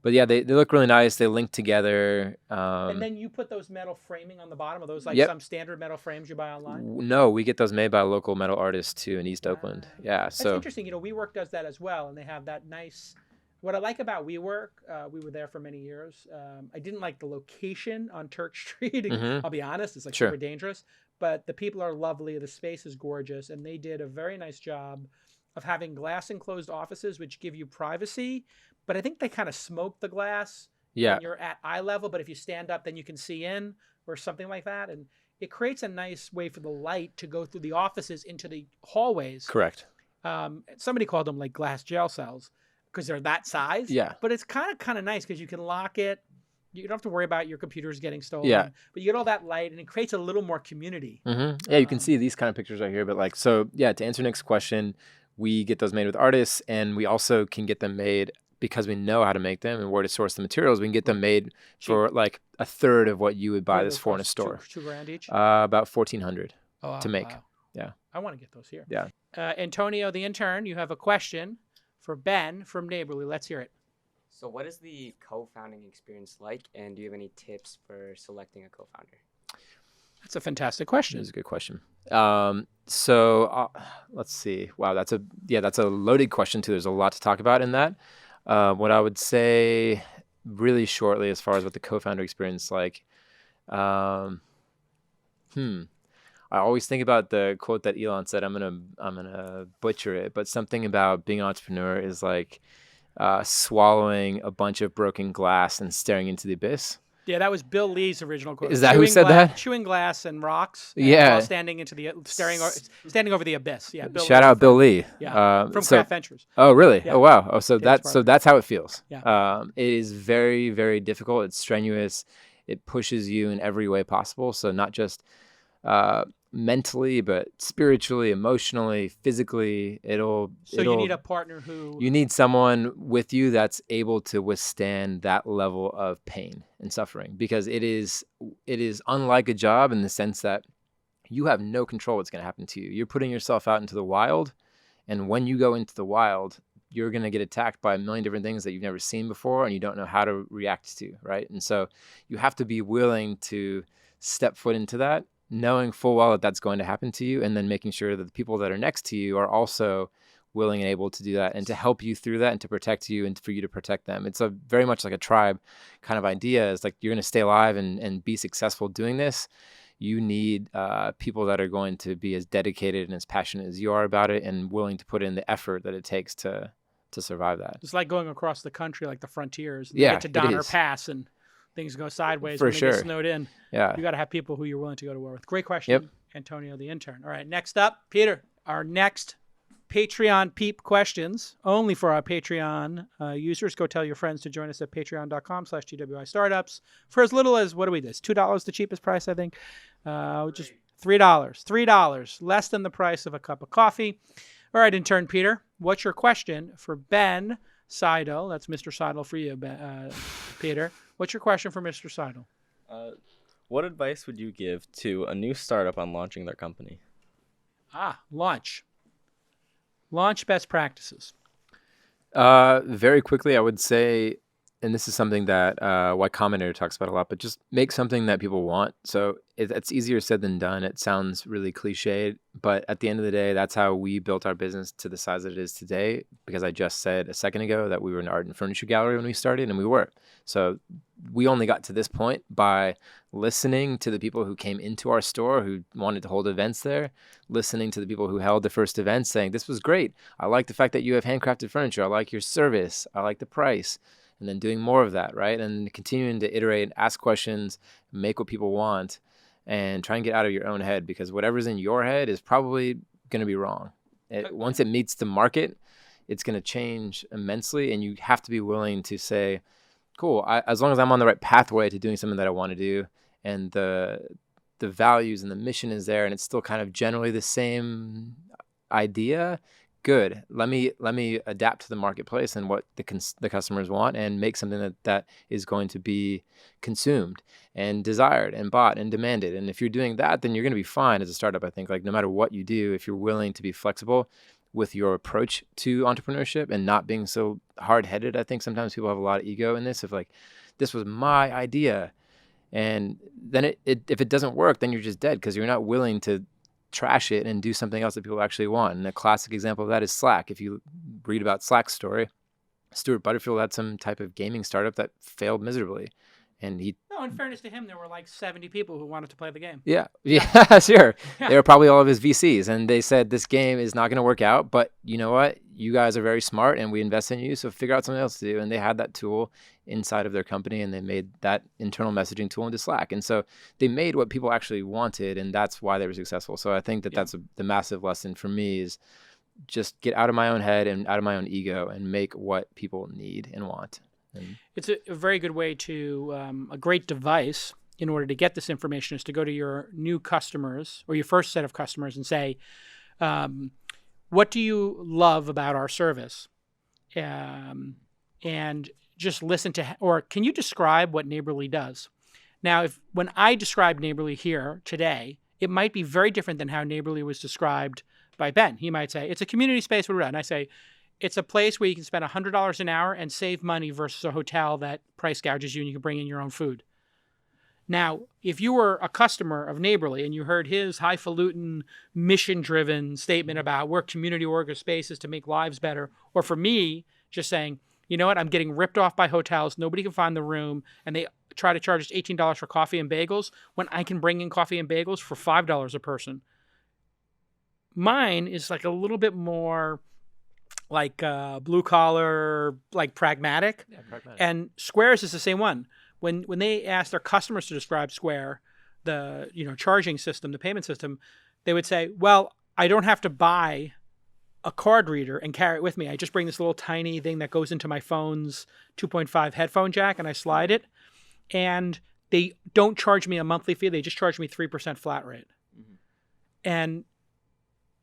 But yeah, they look really nice. They link together. And then you put those metal framing on the bottom of those, like some standard metal frames you buy online. No, we get those made by a local metal artist too in East Oakland. Yeah, That's interesting. WeWork does that as well, and they have that nice. What I like about WeWork, we were there for many years. I didn't like the location on Turk Street. I'll be honest, it's like super dangerous. But the people are lovely. The space is gorgeous, and they did a very nice job of having glass enclosed offices, which give you privacy. But I think they kind of smoke the glass when you're at eye level. But if you stand up, then you can see in or something like that, and it creates a nice way for the light to go through the offices into the hallways. Correct. Somebody called them like glass jail cells, because they're that size. Yeah. But it's kind of nice because you can lock it. You don't have to worry about your computers getting stolen. Yeah. But you get all that light, and it creates a little more community. Yeah, you can see these kind of pictures right here. But to answer Nick's question, we get those made with artists, and we also can get them made because we know how to make them and where to source the materials. We can get them made for like a third of what you would buy this for in a store. $2,000 each? About $1,400 to make. Wow. Yeah. I want to get those here. Yeah. Antonio, the intern, you have a question for Ben from Neighborly. Let's hear it. So what is the co-founding experience like, and do you have any tips for selecting a co-founder? That's a fantastic question. That's a good question. Let's see. Wow, that's a loaded question too. There's a lot to talk about in that. What I would say really shortly as far as what the co-founder experience is like, I always think about the quote that Elon said. I'm gonna butcher it, but something about being an entrepreneur is like swallowing a bunch of broken glass and staring into the abyss. Yeah, that was Bill Lee's original quote. Is that who said that? Chewing glass and rocks. Yeah. Standing over the abyss. Yeah. Shout out Bill Lee. Yeah. From Craft Ventures. Oh, really? Yeah. Oh, wow. Oh, so that's how it feels. Yeah. It is very, very difficult. It's strenuous. It pushes you in every way possible. So not just mentally, but spiritually, emotionally, physically. You need a partner you need someone with you that's able to withstand that level of pain and suffering, because it is unlike a job in the sense that you have no control what's going to happen to you. You're putting yourself out into the wild, and when you go into the wild, you're going to get attacked by a million different things that you've never seen before and you don't know how to react to, right? And so you have to be willing to step foot into that, knowing full well that that's going to happen to you, and then making sure that the people that are next to you are also willing and able to do that and to help you through that and to protect you and for you to protect them. It's a very much like a tribe kind of idea. It's like you're going to stay alive and be successful doing this. You need people that are going to be as dedicated and as passionate as you are about it and willing to put in the effort that it takes to survive that. It's like going across the country, like the frontiers. Yeah, you get to Donner Pass and things go sideways when they get snowed in. Yeah. You got to have people who you're willing to go to war with. Great question, Yep. Antonio, the intern. All right, next up, Peter, our next Patreon peep questions only for our Patreon users. Go tell your friends to join us at patreon.com/TWI startups for as little as, what do we do? It's $2, the cheapest price, I think. Just $3, less than the price of a cup of coffee. All right, intern Peter, what's your question for Ben Seidl? That's Mr. Seidl for you, Peter. What's your question for Mr. Seidl? What advice would you give to a new startup on launching their company? Launch best practices. Very quickly, I would say, and this is something that Y Combinator talks about a lot, but just make something that people want. So it's easier said than done. It sounds really cliched, but at the end of the day, that's how we built our business to the size that it is today, because I just said a second ago that we were an art and furniture gallery when we started, and we were. So we only got to this point by listening to the people who came into our store who wanted to hold events there, listening to the people who held the first events saying, this was great. I like the fact that you have handcrafted furniture. I like your service. I like the price. And then doing more of that, right? And continuing to iterate, ask questions, make what people want, and try and get out of your own head, because whatever's in your head is probably going to be wrong. Once it meets the market, it's going to change immensely, and you have to be willing to say, cool, as long as I'm on the right pathway to doing something that I want to do, and the values and the mission is there, and it's still kind of generally the same idea, good. Let me adapt to the marketplace and what the customers want, and make something that is going to be consumed and desired and bought and demanded. And if you're doing that, then you're going to be fine as a startup. I think, like, no matter what you do, if you're willing to be flexible with your approach to entrepreneurship and not being so hard-headed. I think sometimes people have a lot of ego in this, of like, this was my idea, and then if it doesn't work, then you're just dead, because you're not willing to trash it and do something else that people actually want. And a classic example of that is Slack. If you read about Slack's story, Stuart Butterfield had some type of gaming startup that failed miserably. And No, in fairness to him, there were like 70 people who wanted to play the game. Yeah, sure. They were probably all of his VCs. And they said, this game is not going to work out, but you know what? You guys are very smart and we invest in you, so figure out something else to do. And they had that tool inside of their company, and they made that internal messaging tool into Slack. And so they made what people actually wanted, and that's why they were successful. So I think that's the massive lesson for me, is just get out of my own head and out of my own ego and make what people need and want. It's a very good way to, a great device in order to get this information is to go to your new customers or your first set of customers and say, what do you love about our service? And just listen to, or can you describe what Neighborly does? Now, when I describe Neighborly here today, it might be very different than how Neighborly was described by Ben. He might say, it's a community space, and I say, it's a place where you can spend $100 an hour and save money versus a hotel that price gouges you and you can bring in your own food. Now, if you were a customer of Neighborly and you heard his highfalutin, mission-driven statement about we're community organized spaces to make lives better, or for me, just saying, you know what, I'm getting ripped off by hotels, nobody can find the room, and they try to charge us $18 for coffee and bagels when I can bring in coffee and bagels for $5 a person. Mine is like a little bit more like blue collar, like pragmatic. Yeah, pragmatic. And Square's is the same one. When they asked their customers to describe Square, the charging system, the payment system, they would say, well, I don't have to buy a card reader and carry it with me. I just bring this little tiny thing that goes into my phone's 2.5 headphone jack and I slide it. And they don't charge me a monthly fee. They just charge me 3% flat rate. Mm-hmm. And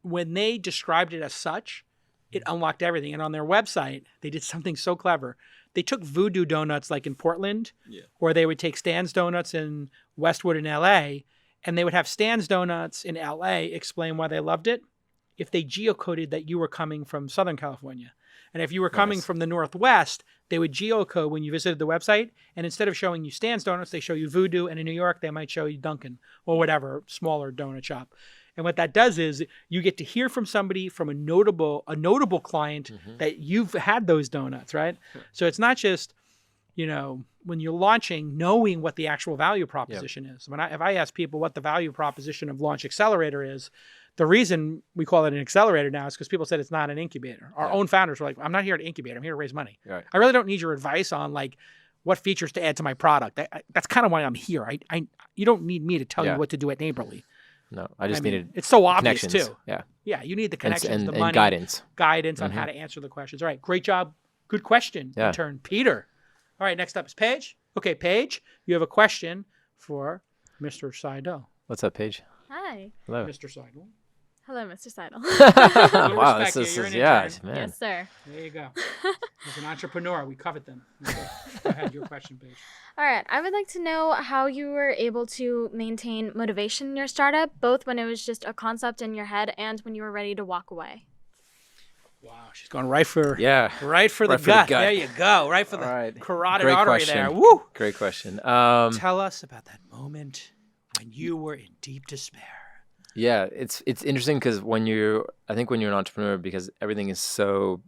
when they described it as such, it unlocked everything. And on their website, they did something so clever. They took Voodoo Donuts like in Portland, or they would take Stan's Donuts in Westwood in LA, and they would have Stan's Donuts in LA explain why they loved it if they geocoded that you were coming from Southern California. And if you were coming from the Northwest, they would geocode when you visited the website, and instead of showing you Stan's Donuts, they show you Voodoo, and in New York, they might show you Dunkin' or whatever, smaller donut shop. And what that does is you get to hear from somebody, from a notable client, mm-hmm. that you've had those donuts, right? Sure. So it's not just, when you're launching, knowing what the actual value proposition is. If I ask people what the value proposition of Launch Accelerator is, the reason we call it an accelerator now is because people said it's not an incubator. Our own founders were like, I'm not here to incubate. I'm here to raise money. Right. I really don't need your advice on like what features to add to my product. That's kind of why I'm here. You don't need me to tell you what to do at Neighborly. No. I just needed it's so obvious connections. too. Yeah. Yeah, you need the And, connections, and, the and money, guidance. on how to answer the questions. All right, great job. Good question, Yeah. intern Peter. All right, next up is Paige. Okay, Paige, you have a question for Mr. Seidl. What's up, Paige? Hi. Hello. Mr. Seidl. Hello, Mr. Seidl. We'll Wow, respect this you. You're is an yeah, intern. man. Yes, sir. There you go. As an entrepreneur, we covet them. Okay. Go ahead, your question, Paige. All right. I would like to know how you were able to maintain motivation in your startup, both when it was just a concept in your head and when you were ready to walk away. Wow, she's going right for Yeah. right for the Right for the gut. gut. There you go. Right for All the right. carotid Great artery question. there. Woo! Great question. Tell us about that moment when you were in deep despair. Yeah, it's interesting because I think when you're an entrepreneur, because everything is so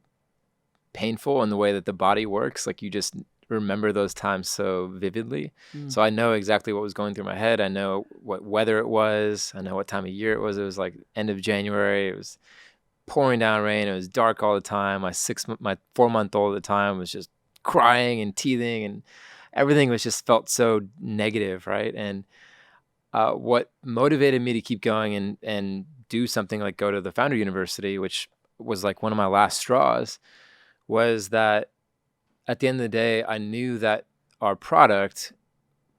painful in the way that the body works, like you just remember those times so vividly. So I know exactly what was going through my head. I know what weather it was. I know what time of year it was. It was like end of January. It was pouring down rain. It was dark all the time. My 4-month-old at the time was just crying and teething, and everything was just felt so negative, right? And what motivated me to keep going and do something like go to the Founder University, which was like one of my last straws, was that at the end of the day, I knew that our product,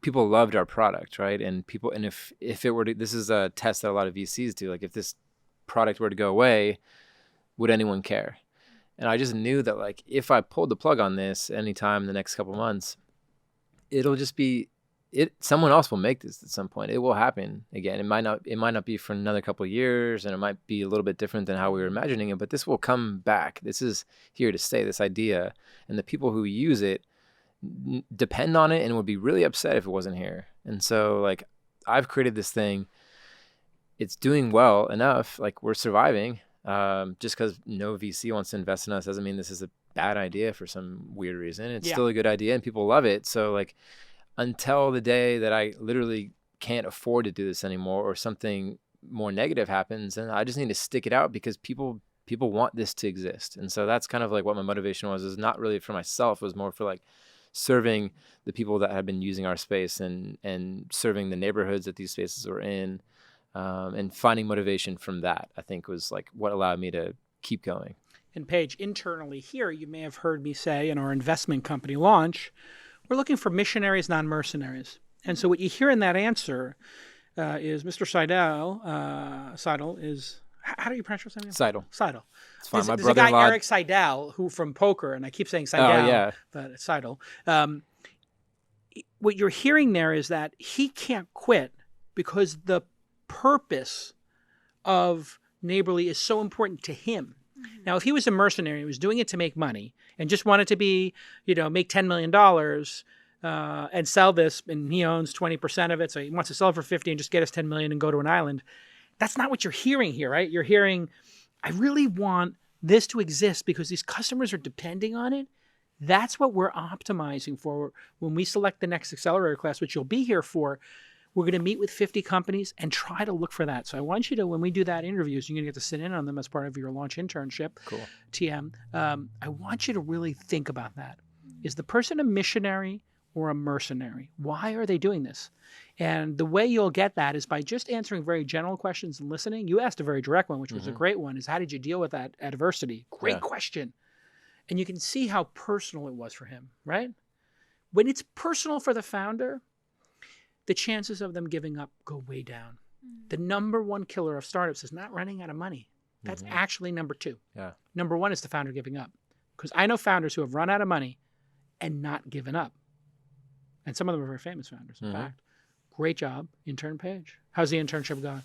people loved our product, right? And if it were to, this is a test that a lot of VCs do, like if this product were to go away, would anyone care? And I just knew that like if I pulled the plug on this anytime in the next couple months, it'll just be someone else will make this at some point. It will happen again. It might not be for another couple of years, and it might be a little bit different than how we were imagining it, but this will come back. This is here to stay, this idea. And the people who use it depend on it and would be really upset if it wasn't here. And so like I've created this thing. It's doing well enough, like we're surviving. Just because no VC wants to invest in us doesn't mean this is a bad idea for some weird reason. It's still a good idea and people love it. So like until the day that I literally can't afford to do this anymore or something more negative happens, and I just need to stick it out because people want this to exist. And so that's kind of like what my motivation was, is not really for myself. It was more for like serving the people that have been using our space and serving the neighborhoods that these spaces were in, and finding motivation from that, I think was like what allowed me to keep going. And Paige, internally here, you may have heard me say in our investment company launch, we're looking for missionaries, non-mercenaries. And so what you hear in that answer is Mr. Seidl is, how do you pronounce your name? Seidl. Seidl. It's fine. There's My a guy, brother-in-law. Eric Seidl, who from poker, and I keep saying Seidl, yeah. but it's Seidl. What you're hearing there is that he can't quit because the purpose of Neighborly is so important to him. Now, if he was a mercenary, he was doing it to make money and just wanted to be, make $10 million and sell this, and he owns 20% of it, so he wants to sell it for 50 and just get us 10 million and go to an island. That's not what you're hearing here, right? You're hearing, I really want this to exist because these customers are depending on it. That's what we're optimizing for when we select the next accelerator class, which you'll be here for. We're going to meet with 50 companies and try to look for that. So I want you to, when we do that interviews, you're going to get to sit in on them as part of your launch internship. Cool. TM. I want you to really think about that. Is the person a missionary or a mercenary? Why are they doing this? And the way you'll get that is by just answering very general questions and listening. You asked a very direct one, which was a great one, is how did you deal with that adversity? Great question. And you can see how personal it was for him, right? When it's personal for the founder, the chances of them giving up go way down. The number one killer of startups is not running out of money. That's actually number two. Yeah. Number one is the founder giving up. Because I know founders who have run out of money and not given up. And some of them are very famous founders, in fact. Great job, intern Paige. How's the internship going?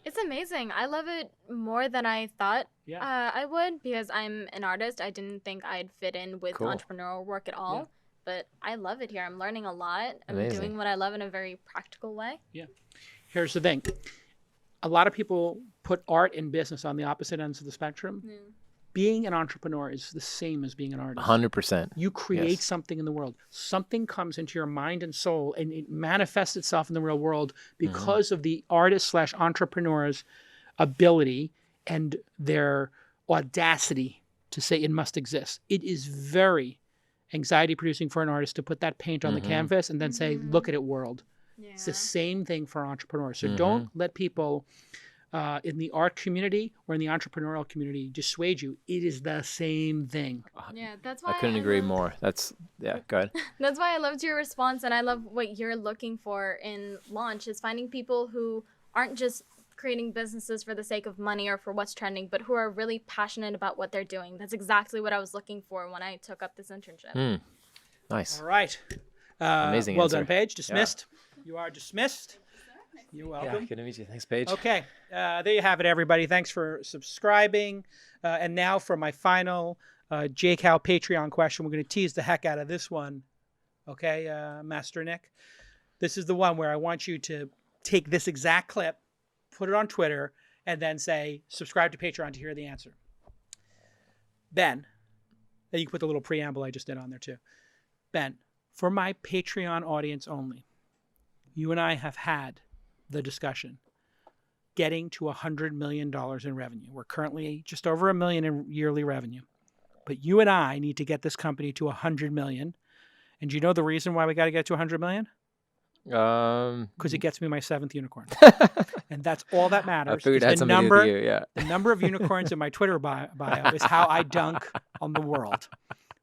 It's amazing. I love it more than I thought I would because I'm an artist. I didn't think I'd fit in with entrepreneurial work at all. Yeah. But I love it here. I'm learning a lot. I'm Amazing. doing what I love in a very practical way. Yeah. Here's the thing. A lot of people put art and business on the opposite ends of the spectrum. Being an entrepreneur is the same as being an artist. 100%. You create something in the world. Something comes into your mind and soul, and it manifests itself in the real world because of the artist/entrepreneur's ability and their audacity to say it must exist. It is very anxiety producing for an artist to put that paint on the canvas and then say, look at it, world. It's the same thing for entrepreneurs. So Mhm. don't let people in the art community or in the entrepreneurial community dissuade you. It is the same thing. Yeah, that's why I couldn't agree love- more. That's yeah. Go ahead. That's why I loved your response, and I love what you're looking for in launch is finding people who aren't just creating businesses for the sake of money or for what's trending, but who are really passionate about what they're doing. That's exactly what I was looking for when I took up this internship. Hmm. Nice. All right. Amazing Well answer. done, Paige. Dismissed. You are dismissed. You're Yeah. welcome. Good to meet you. Thanks, Paige. Okay, there you have it, everybody. Thanks for subscribing. And now for my final JCal Patreon question. We're going to tease the heck out of this one. Okay, Master Nick? This is the one where I want you to take this exact clip, put it on Twitter, and then say, subscribe to Patreon to hear the answer. Ben, and you can put the little preamble I just did on there too. Ben, for my Patreon audience only, you and I have had the discussion getting to $100 million in revenue. We're currently just over $1 million in yearly revenue. But you and I need to get this company to $100 million. And do you know the reason why we got to get to $100 million? Because it gets me my 7th unicorn. And that's all that matters. I figured is I had the something to do number, with you. Yeah. the number of unicorns in my Twitter bio is how I dunk on the world.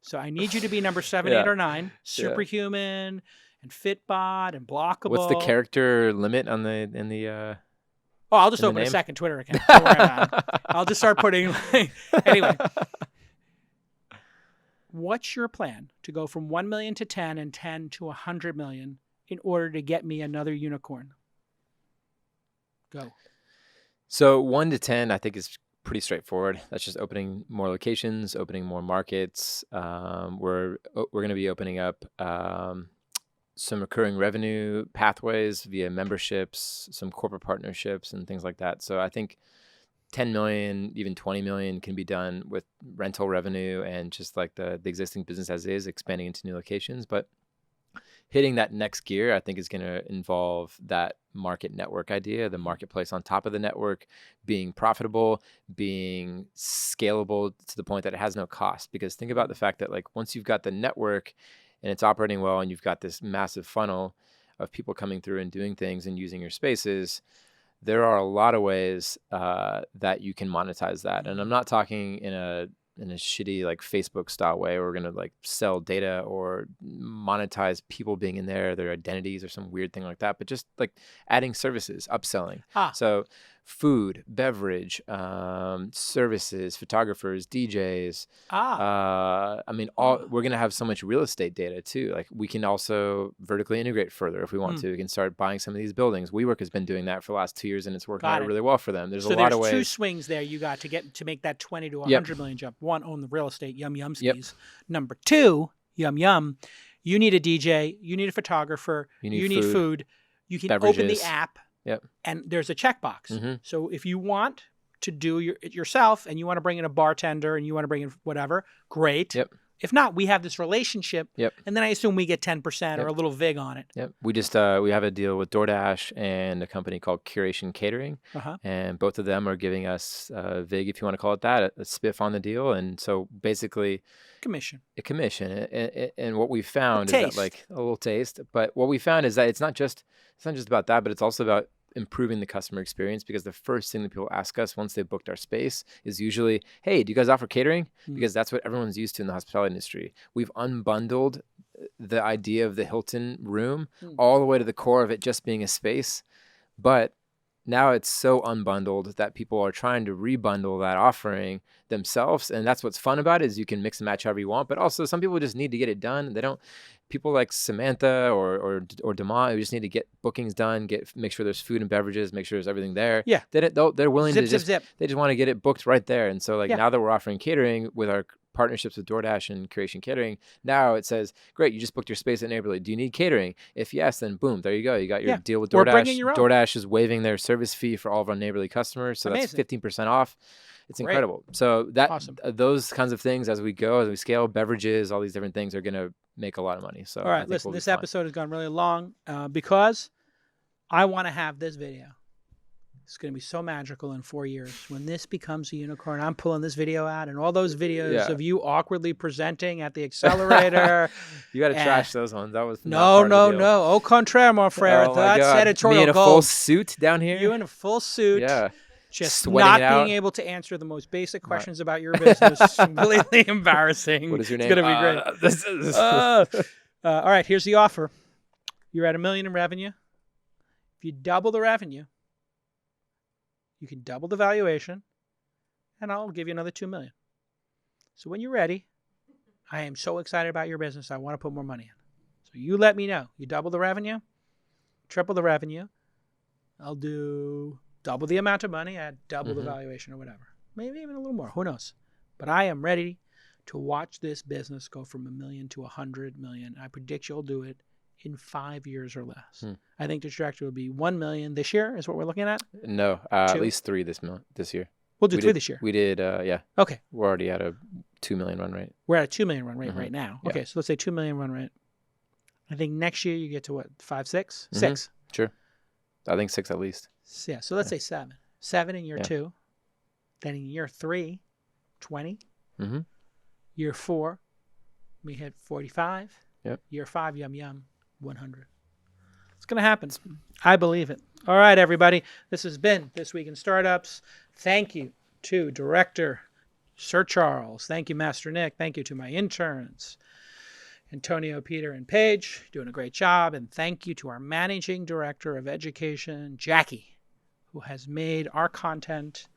So I need you to be number 7, Yeah. 8, or 9. Superhuman and Fitbot and Blockable. What's the character limit on the in the? Oh, I'll just in the open a name? second Twitter account. Don't worry about it. I'll just start putting. Anyway, what's your plan to go from 1 million to 10 and 10 to 100 million in order to get me another unicorn? Go. So 1 to 10, I think is pretty straightforward. That's just opening more locations, opening more markets. We're going to be opening up some recurring revenue pathways via memberships, some corporate partnerships, and things like that. So I think 10 million, even 20 million can be done with rental revenue and just like the existing business as is, expanding into new locations. But hitting that next gear, I think, is going to involve that market network idea, the marketplace on top of the network, being profitable, being scalable to the point that it has no cost. Because think about the fact that like once you've got the network and it's operating well and you've got this massive funnel of people coming through and doing things and using your spaces, there are a lot of ways that you can monetize that. And I'm not talking in a shitty like Facebook style way where we're going to like sell data or monetize people being in there, their identities or some weird thing like that, but just like adding services, upselling. So food, beverage, services, photographers, DJs. I mean, we're going to have so much real estate data too. Like we can also vertically integrate further if we want to. We can start buying some of these buildings. WeWork has been doing that for the last 2 years and it's working out really well for them. There's a lot of ways. So there's 2 swings there you got to make that 20 to 100 million jump. 1, own the real estate, yum skis. Yep. Number 2, yum. You need a DJ, you need a photographer, you need food. You can open the app. Yep. And there's a checkbox. So if you want to do it yourself and you want to bring in a bartender and you want to bring in whatever, great. Yep. If not, we have this relationship. Yep. And then I assume we get 10% or a little vig on it. Yep. We just we have a deal with DoorDash and a company called Curation Catering. And both of them are giving us vig, if you want to call it that, a spiff on the deal. And so basically commission. And what we found is that like a little taste. But what we found is that it's not just about that, but it's also about improving the customer experience, because the first thing that people ask us once they've booked our space is usually, hey, do you guys offer catering? Because that's what everyone's used to in the hospitality industry. We've unbundled the idea of the Hilton room all the way to the core of it just being a space. But now it's so unbundled that people are trying to rebundle that offering themselves. And that's what's fun about it, is you can mix and match however you want. But also some people just need to get it done. People like Samantha or Demont who just need to get bookings done, make sure there's food and beverages, make sure there's everything there. Yeah. They're willing to zip. They just want to get it booked right there. And so now that we're offering catering with our partnerships with DoorDash and Curation Catering, now it says, great, you just booked your space at Neighborly. Do you need catering? If yes, then boom, there you go. You got your deal with DoorDash. Or bringing your own. DoorDash is waiving their service fee for all of our Neighborly customers. So that's 15% off. It's incredible. So those kinds of things as we scale, beverages, all these different things are going to make a lot of money. So all right, listen, this episode has gone really long because I want to have this video It's going to be so magical in 4 years. When this becomes a unicorn, I'm pulling this video out and all those videos of you awkwardly presenting at the accelerator. You got to and- trash those ones. That was not No, part of no, the deal. no. Au contraire, mon frère. Oh my That's God. editorial Me in a gold. full suit down here. You in a full suit. Yeah. Just Sweating not it out. being able to answer the most basic questions about your business. Completely embarrassing. What is your name? It's going to be great. This is All right, here's the offer. You're at $1 million in revenue. If you double the revenue, you can double the valuation, and I'll give you another $2 million. So when you're ready, I am so excited about your business. I want to put more money in. So you let me know. You double the revenue, triple the revenue. I'll do double the amount of money at double the valuation or whatever. Maybe even a little more. Who knows? But I am ready to watch this business go from $1 million to $100 million. I predict you'll do it in 5 years or less. I think the trajectory will be $1 million this year is what we're looking at. No, at 2? least 3 this year. We'll do We 3 did- this year. We did, yeah. Okay. We're already at a 2 million run rate. We're at a 2 million run rate right now. Yeah. Okay, so let's say 2 million run rate. I think next year you get to what, 5, 6? 6. Sure. I think 6 at least. Yeah, so let's say 7. 7 in year Yeah. 2. Then in year 3, 20. Mm-hmm. Year 4, we hit 45. Yep. Year 5, yum yum, 100. It's going to happen. I believe it. All right, everybody. This has been This Week in Startups. Thank you to Director Sir Charles. Thank you, Master Nick. Thank you to my interns, Antonio, Peter, and Paige, doing a great job. And thank you to our Managing Director of Education, Jackie, who has made our content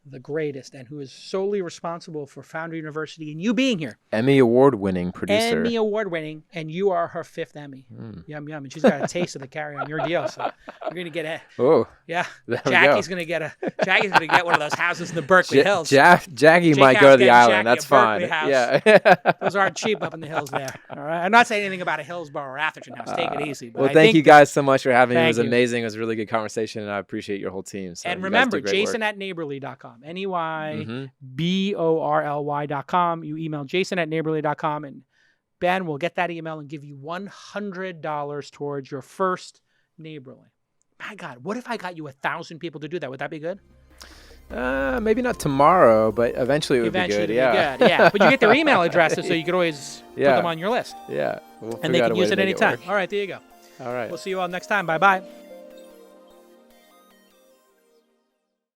the greatest and who is solely responsible for Founder University and you being here. Emmy award-winning producer. Emmy award winning, and you are her 5th Emmy. Yum yum. And she's got a taste of the carry on your deal. So you're gonna get a Oh, yeah. there we Jackie's go. gonna get one of those houses in the Berkeley Hills. Jackie Jake might go House to the getting island. Jackie That's a Berkeley fine. house. Yeah. Those aren't cheap up in the hills there. All right. I'm not saying anything about a Hillsborough or Atherton house. Take it easy. But Well, I thank think you guys so much for having me. It Thank was you. amazing. It was a really good conversation, and I appreciate your whole team. So And you guys remember, do great work. Jason at neighborly.com. Mhm. NEYBORLY.com. You email Jason at neighborly.com, and Ben will get that email and give you $100 towards your first Neighborly. My God, what if I got you 1,000 people to do that? Would that be good? Maybe not tomorrow, but eventually it would Eventually, be good. it'd Yeah. be good. Yeah, but you get their email addresses, so you could always put Yeah. them on your list, Yeah. We'll and they figure out can a way use to it make anytime. work. All right, there you go. All right. We'll see you all next time. Bye bye.